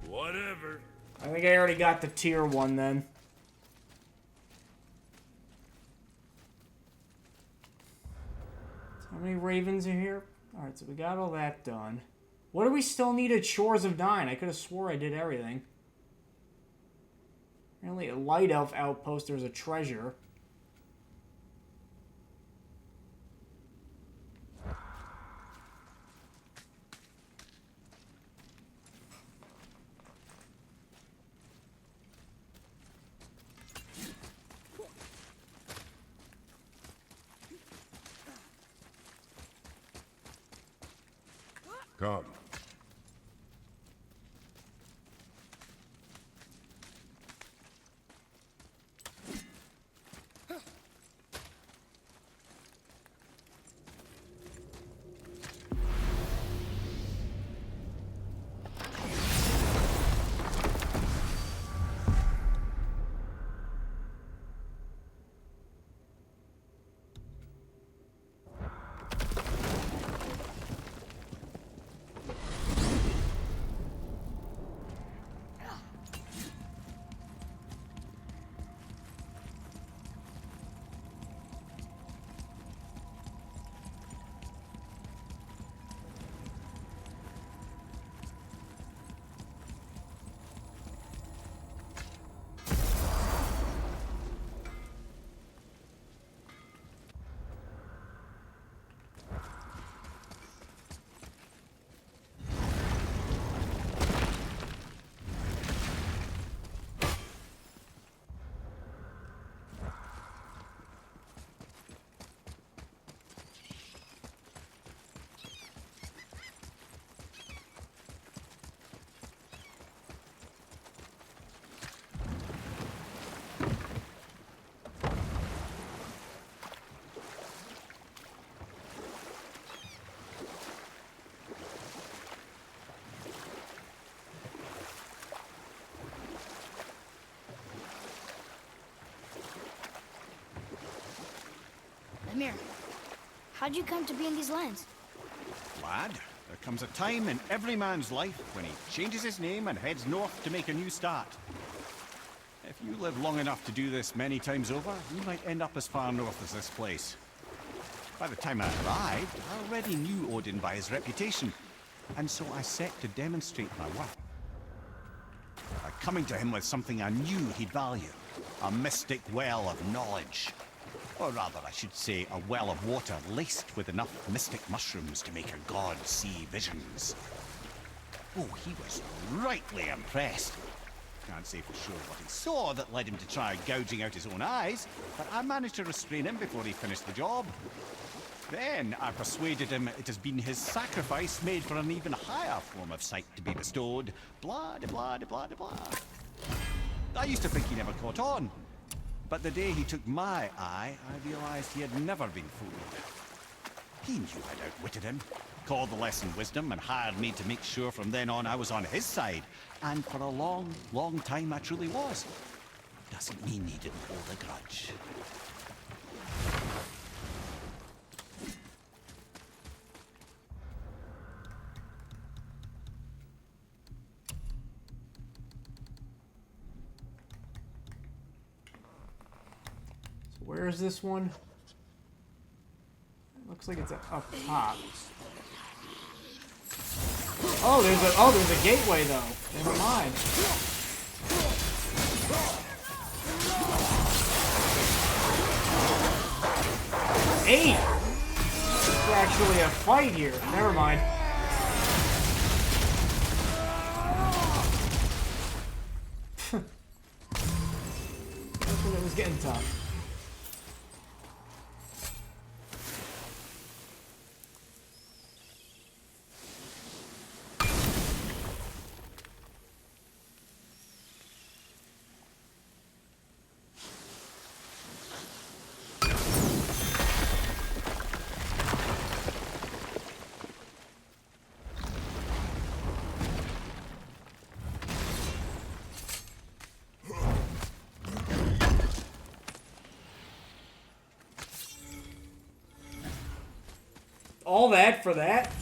Whatever. I think I already got the tier 1 then. So how many ravens are here? Alright, so we got all that done. What do we still need at Shores of Nine? I could have swore I did everything. Apparently at Light Elf Outpost there's a treasure. Come. Come here. How'd you come to be in these lands? Lad, there comes a time in every man's life when he changes his name and heads north to make a new start. If you live long enough to do this many times over, you might end up as far north as this place. By the time I arrived, I already knew Odin by his reputation, and so I set to demonstrate my worth by coming to him with something I knew he'd value, a mystic well of knowledge. Or rather, I should say, a well of water laced with enough mystic mushrooms to make a god see visions. Oh, he was rightly impressed. Can't say for sure what he saw that led him to try gouging out his own eyes, but I managed to restrain him before he finished the job. Then I persuaded him it has been his sacrifice made for an even higher form of sight to be bestowed. Blah, de blah, de blah, de blah. I used to think he never caught on. But the day he took my eye, I realized he had never been fooled. He knew I'd outwitted him, called the lesson wisdom, and hired me to make sure from then on I was on his side. And for a long, long time I truly was. Doesn't mean he didn't hold a grudge. Where is this one? Looks like it's up top. Oh, there's a gateway though. Never mind. Hey! There's actually a fight here. Never mind. That's when it was getting tough. All that for that?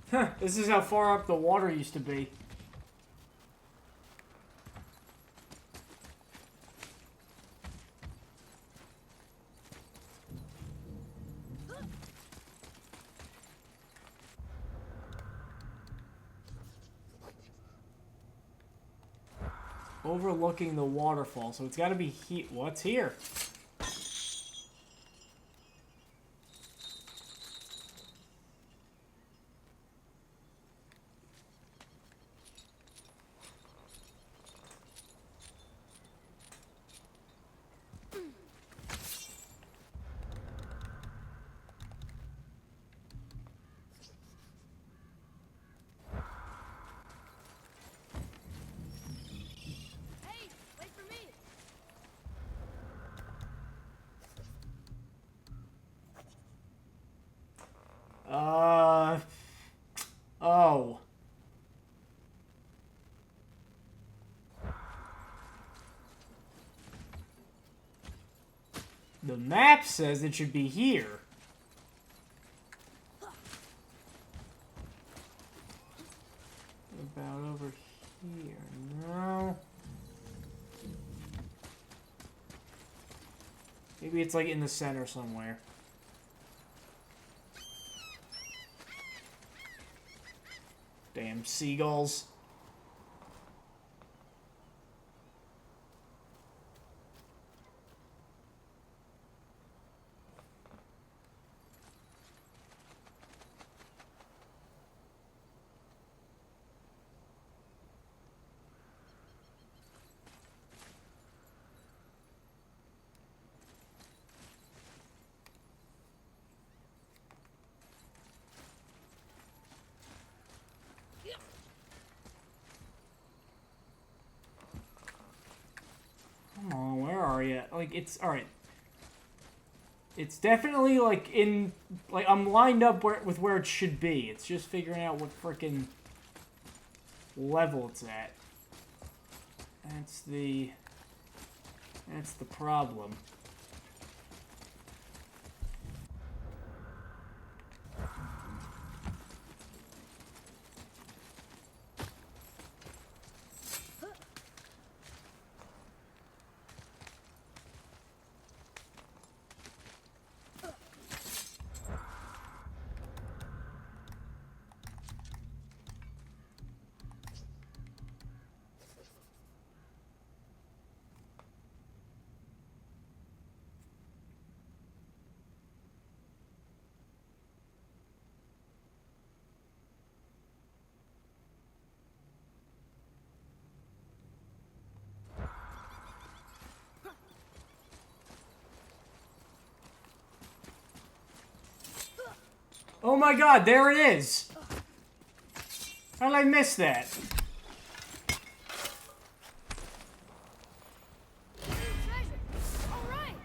Huh, this is how far up the water used to be. Overlooking the waterfall, so it's got to be what's here? Oh. The map says it should be here. About over Here, no. Maybe it's like in the center somewhere. Damn seagulls. Come on, where are you? Like, it's alright. It's definitely like in, like I'm lined up with where it should be. It's just figuring out what frickin' level it's at. That's the problem. Oh my god, there it is! How did I miss that? Treasure. All right.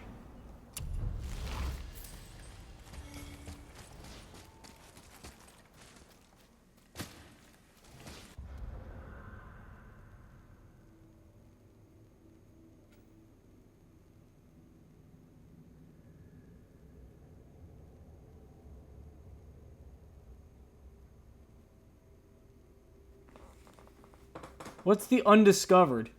What's the undiscovered?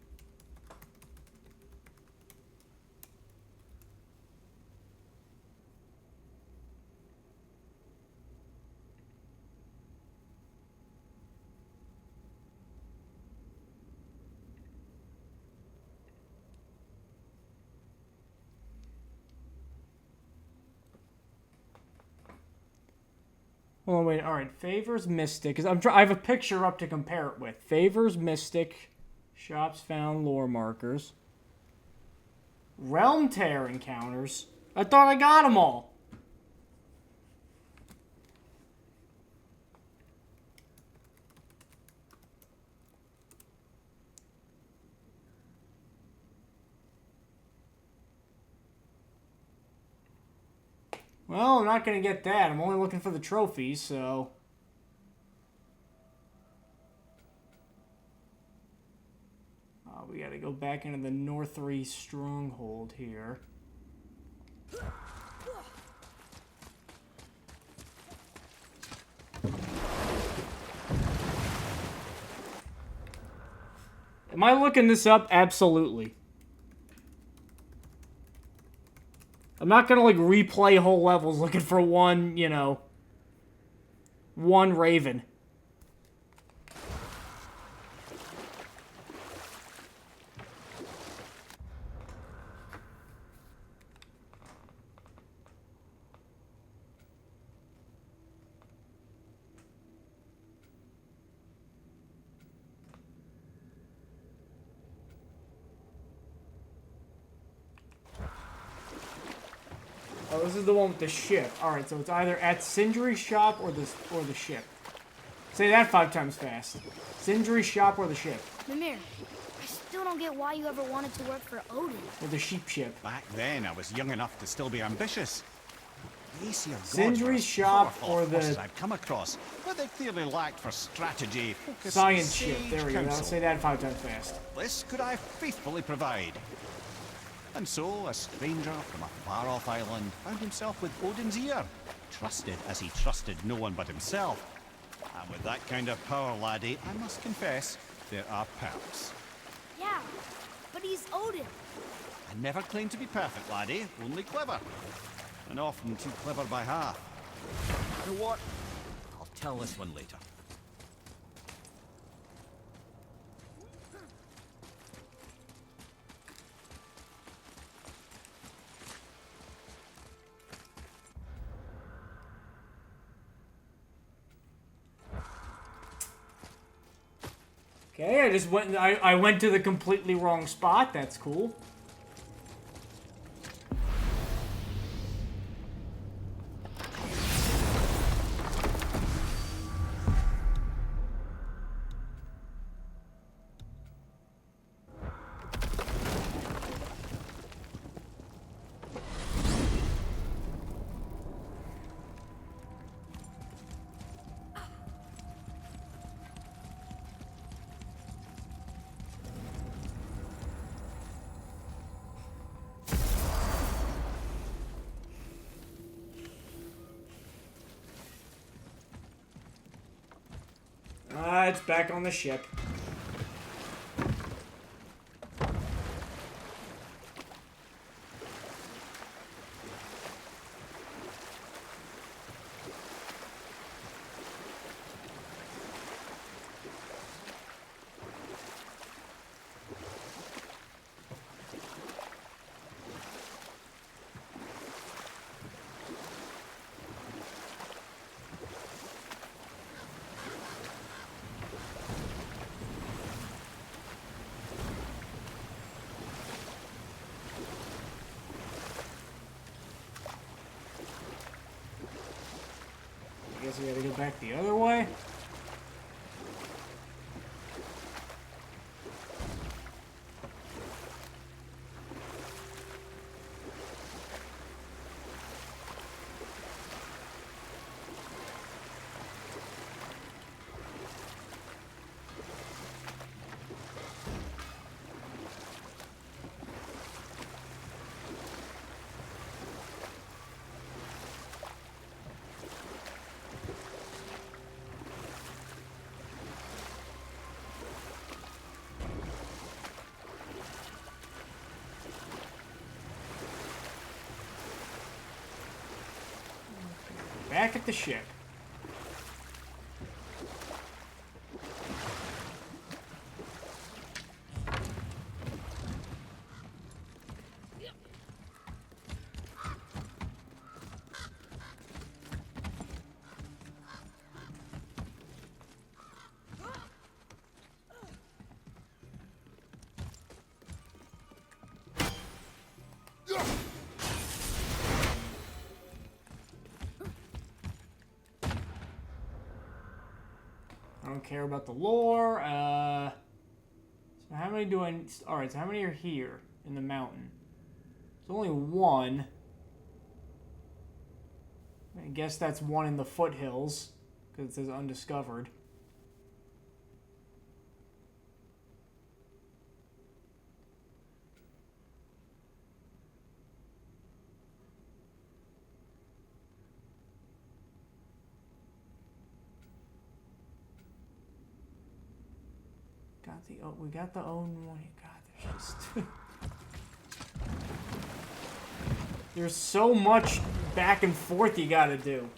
Oh wait, all right. Favors Mystic, because I have a picture up to compare it with. Favors Mystic, shops found, lore markers, Realm Tear encounters. I thought I got them all. Well, I'm not gonna get that. I'm only looking for the trophies, so. We gotta go back into the Northry stronghold here. Am I looking this up? Absolutely. I'm not gonna, like, replay whole levels looking for one, you know, one raven. Oh, this is the one with the ship. Alright, so it's either at Sindri's shop or the ship. Say that 5 times fast. Sindri's shop or the ship. Mimir, I still don't get why you ever wanted to work for Odin. Or the sheep ship. Back then, I was young enough to still be ambitious. Sindri's shop or the I've come across, but they clearly lacked for strategy, focus, science ship. sage There we go. Now counsel. say that 5 times fast. This could I faithfully provide. And so, a stranger from a far-off island found himself with Odin's ear, trusted as he trusted no one but himself. And with that kind of power, laddie, I must confess, There are perks. Yeah, but he's Odin. I never claim to be perfect, laddie. Only clever. And often too clever by half. You know what? I'll tell this one later. Okay, I just went. I went to the completely wrong spot. That's cool. It's back on the ship. I guess we gotta go back the other way. Back at the ship. I don't care about the lore. So how many do I... Alright, so how many are here in the mountain? There's only one. I guess that's one in the foothills, because it says undiscovered. We got the own one. God, there's just there's so much back and forth you gotta do.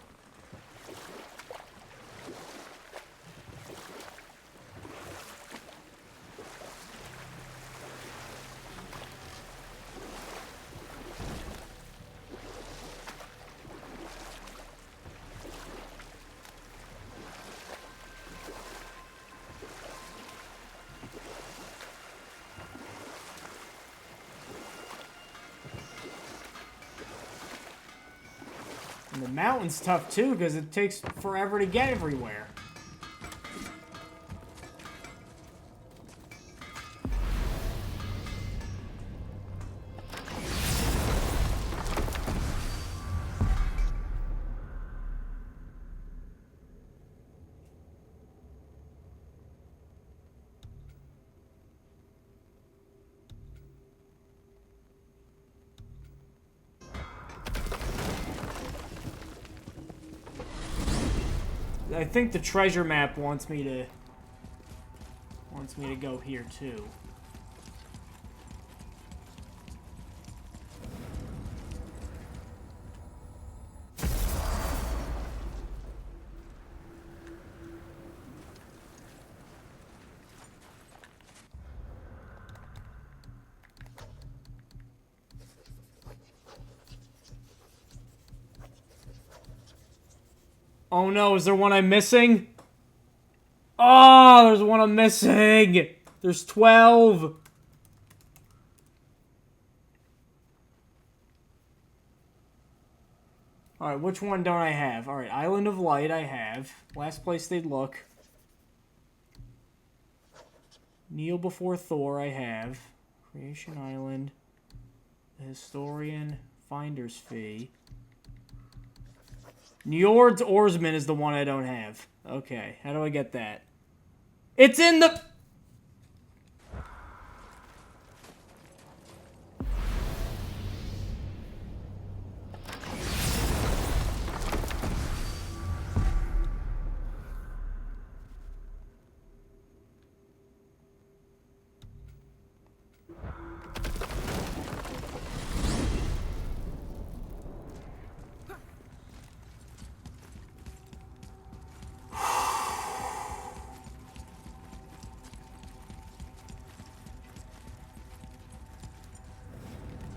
And the mountain's tough too, because it takes forever to get everywhere. I think the treasure map wants me Wants me to go here too. Oh no, is there one I'm missing? Oh, there's one I'm missing! There's 12! Alright, which one don't I have? Alright, Island of Light I have. Last place they'd look. Kneel Before Thor I have. Creation Island. The Historian. Finder's Fee. Njord's Oarsman is the one I don't have. Okay, how do I get that? It's in the...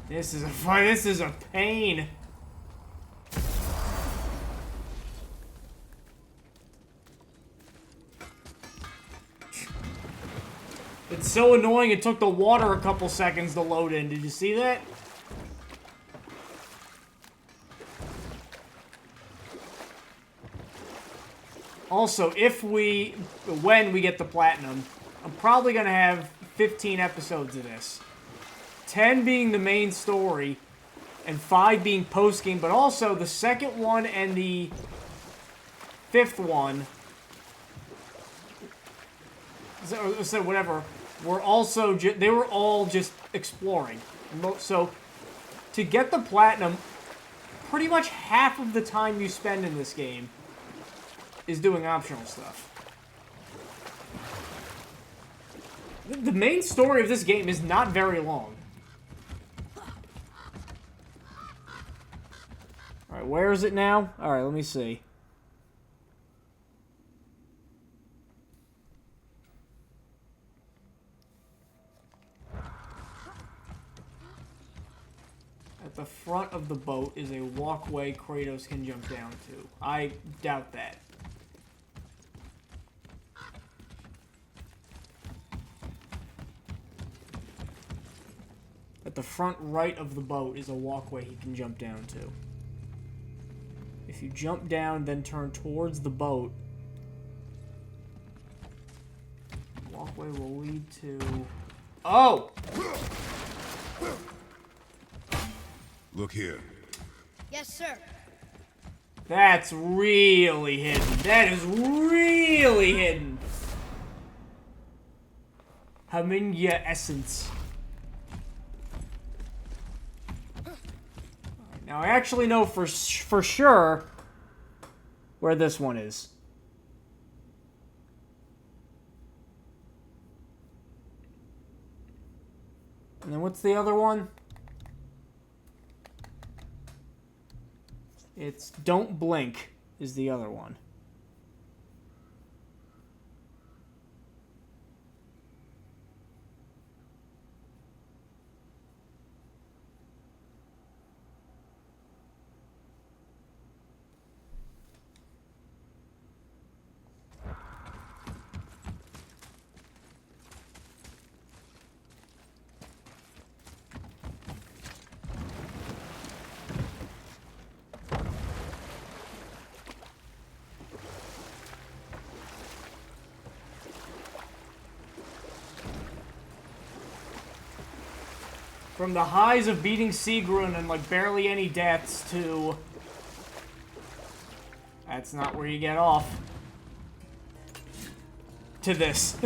This is a fun. This is a pain. It's so annoying. It took the water a couple seconds to load in. Did you see that? Also, when we get the platinum, I'm probably gonna have 15 episodes of this. 10 being the main story, and 5 being post-game, but also the second one and the 5th one, so whatever, were also, they were all just exploring. So, to get the platinum, pretty much half of the time you spend in this game is doing optional stuff. The main story of this game is not very long. Alright, where is it now? Alright, let me see. At the front of the boat is a walkway Kratos can jump down to. I doubt that. At the front right of the boat is a walkway he can jump down to. If you jump down, then turn towards the boat, the walkway will lead to... Oh! Look here. Yes, sir. That's really hidden. That is really hidden. Haminya Essence. Now, I actually know for sure where this one is. And then what's the other one? It's Don't Blink is the other one. From the highs of beating Sigrun and like barely any deaths to... That's not where you get off. To this.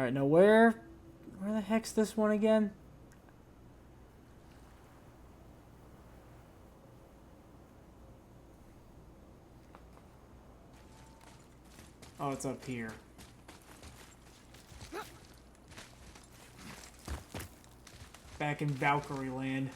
Alright, now where the heck's this one again? Oh, it's up here. Back in Valkyrie land.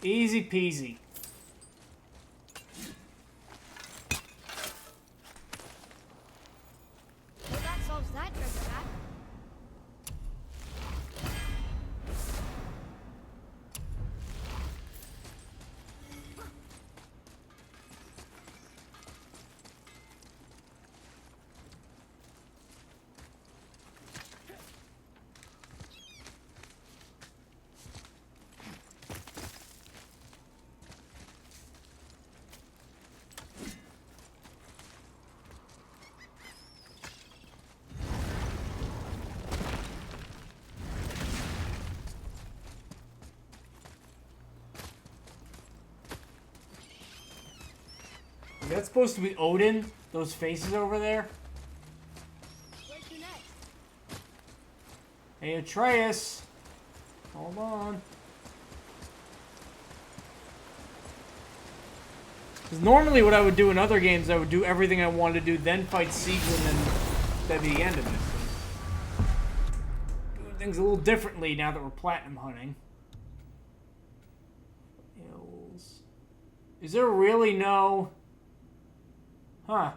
Easy peasy. Well, that solves that treasure map. That's supposed to be Odin? Those faces over there? Where to next? Hey, Atreus. Hold on. Because normally what I would do in other games, I would do everything I wanted to do, then fight Sigrun, and that'd be the end of it. Doing things a little differently now that we're platinum hunting. Hills. Is there really no... Huh.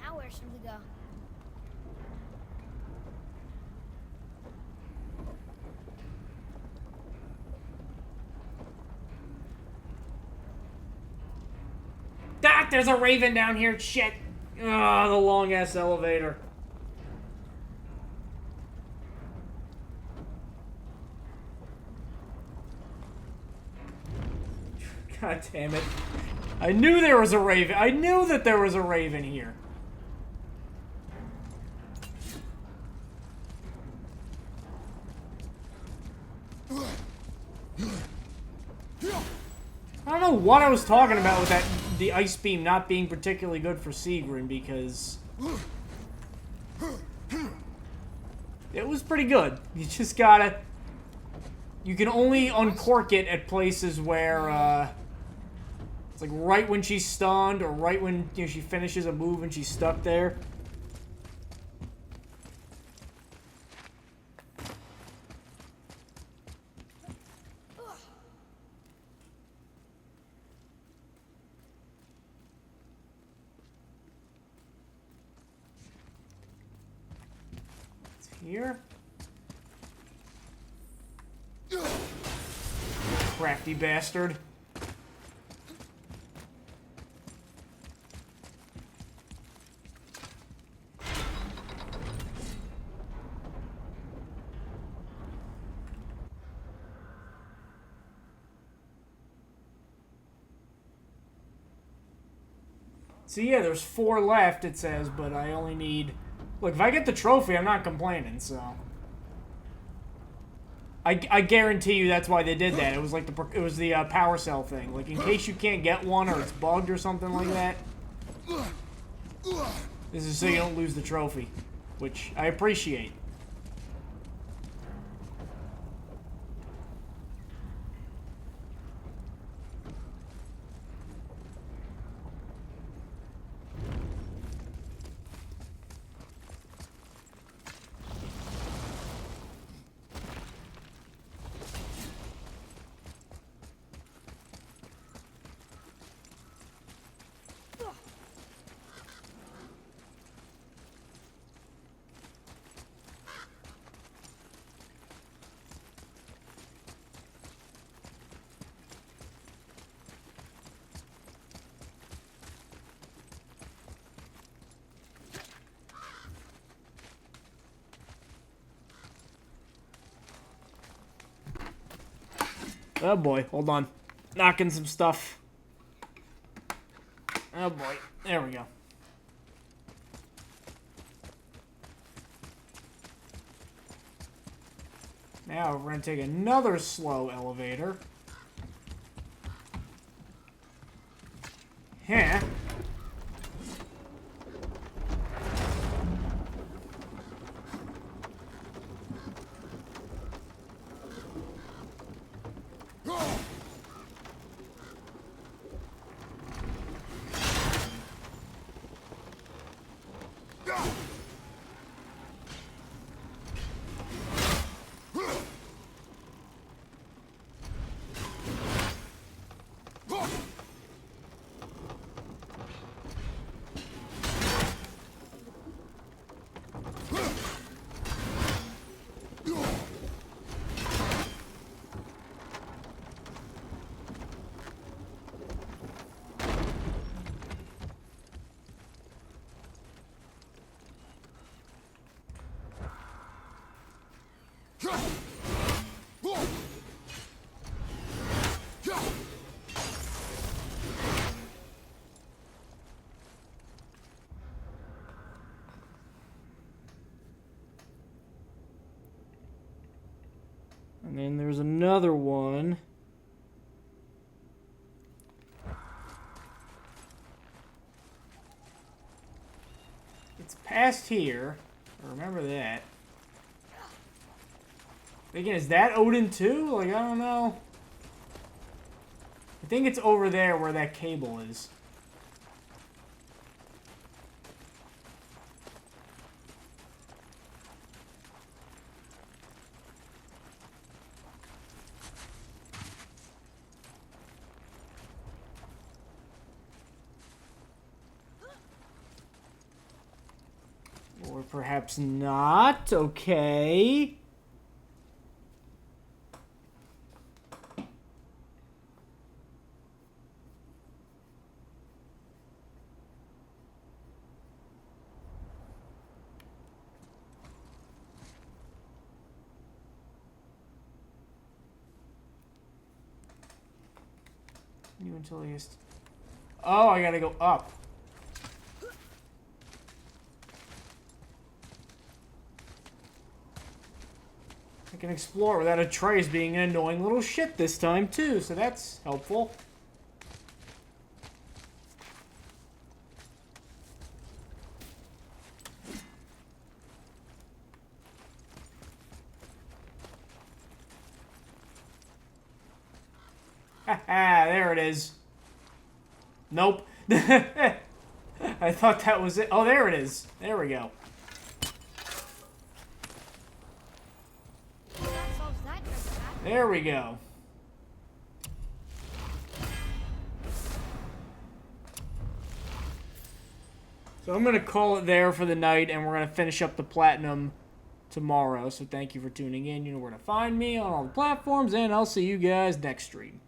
Now where should we go? Doc, there's a raven down here. Shit. Ah, the long ass elevator. God damn it. I knew there was a raven. I knew that there was a raven here. I don't know what I was talking about with that the ice beam not being particularly good for Sigrun, because it was pretty good. You just gotta... You can only uncork it at places where, it's like right when she's stunned, or right when, you know, she finishes a move and she's stuck there. It's here. Crafty bastard. So yeah, there's 4 left, it says, but I only need... Look, if I get the trophy, I'm not complaining, so... I guarantee you that's why they did that. It was like the power cell thing. Like, in case you can't get one or it's bugged or something like that. This is so you don't lose the trophy, which I appreciate. Oh boy, hold on. Knocking some stuff. Oh boy, there we go. Now we're gonna take another slow elevator. Yeah. And then there's another one. It's past here. I remember that. Again, is that Odin too? Like, I don't know. I think it's over there where that cable is. Or perhaps not. Okay. You until he is... Oh, I gotta go up. I can explore without Atreus being an annoying little shit this time, too, so that's helpful. Haha, there it is. Nope. I thought that was it. Oh, there it is. There we go. There we go. So I'm going to call it there for the night, and we're going to finish up the platinum tomorrow. So thank you for tuning in. You know where to find me on all the platforms, and I'll see you guys next stream.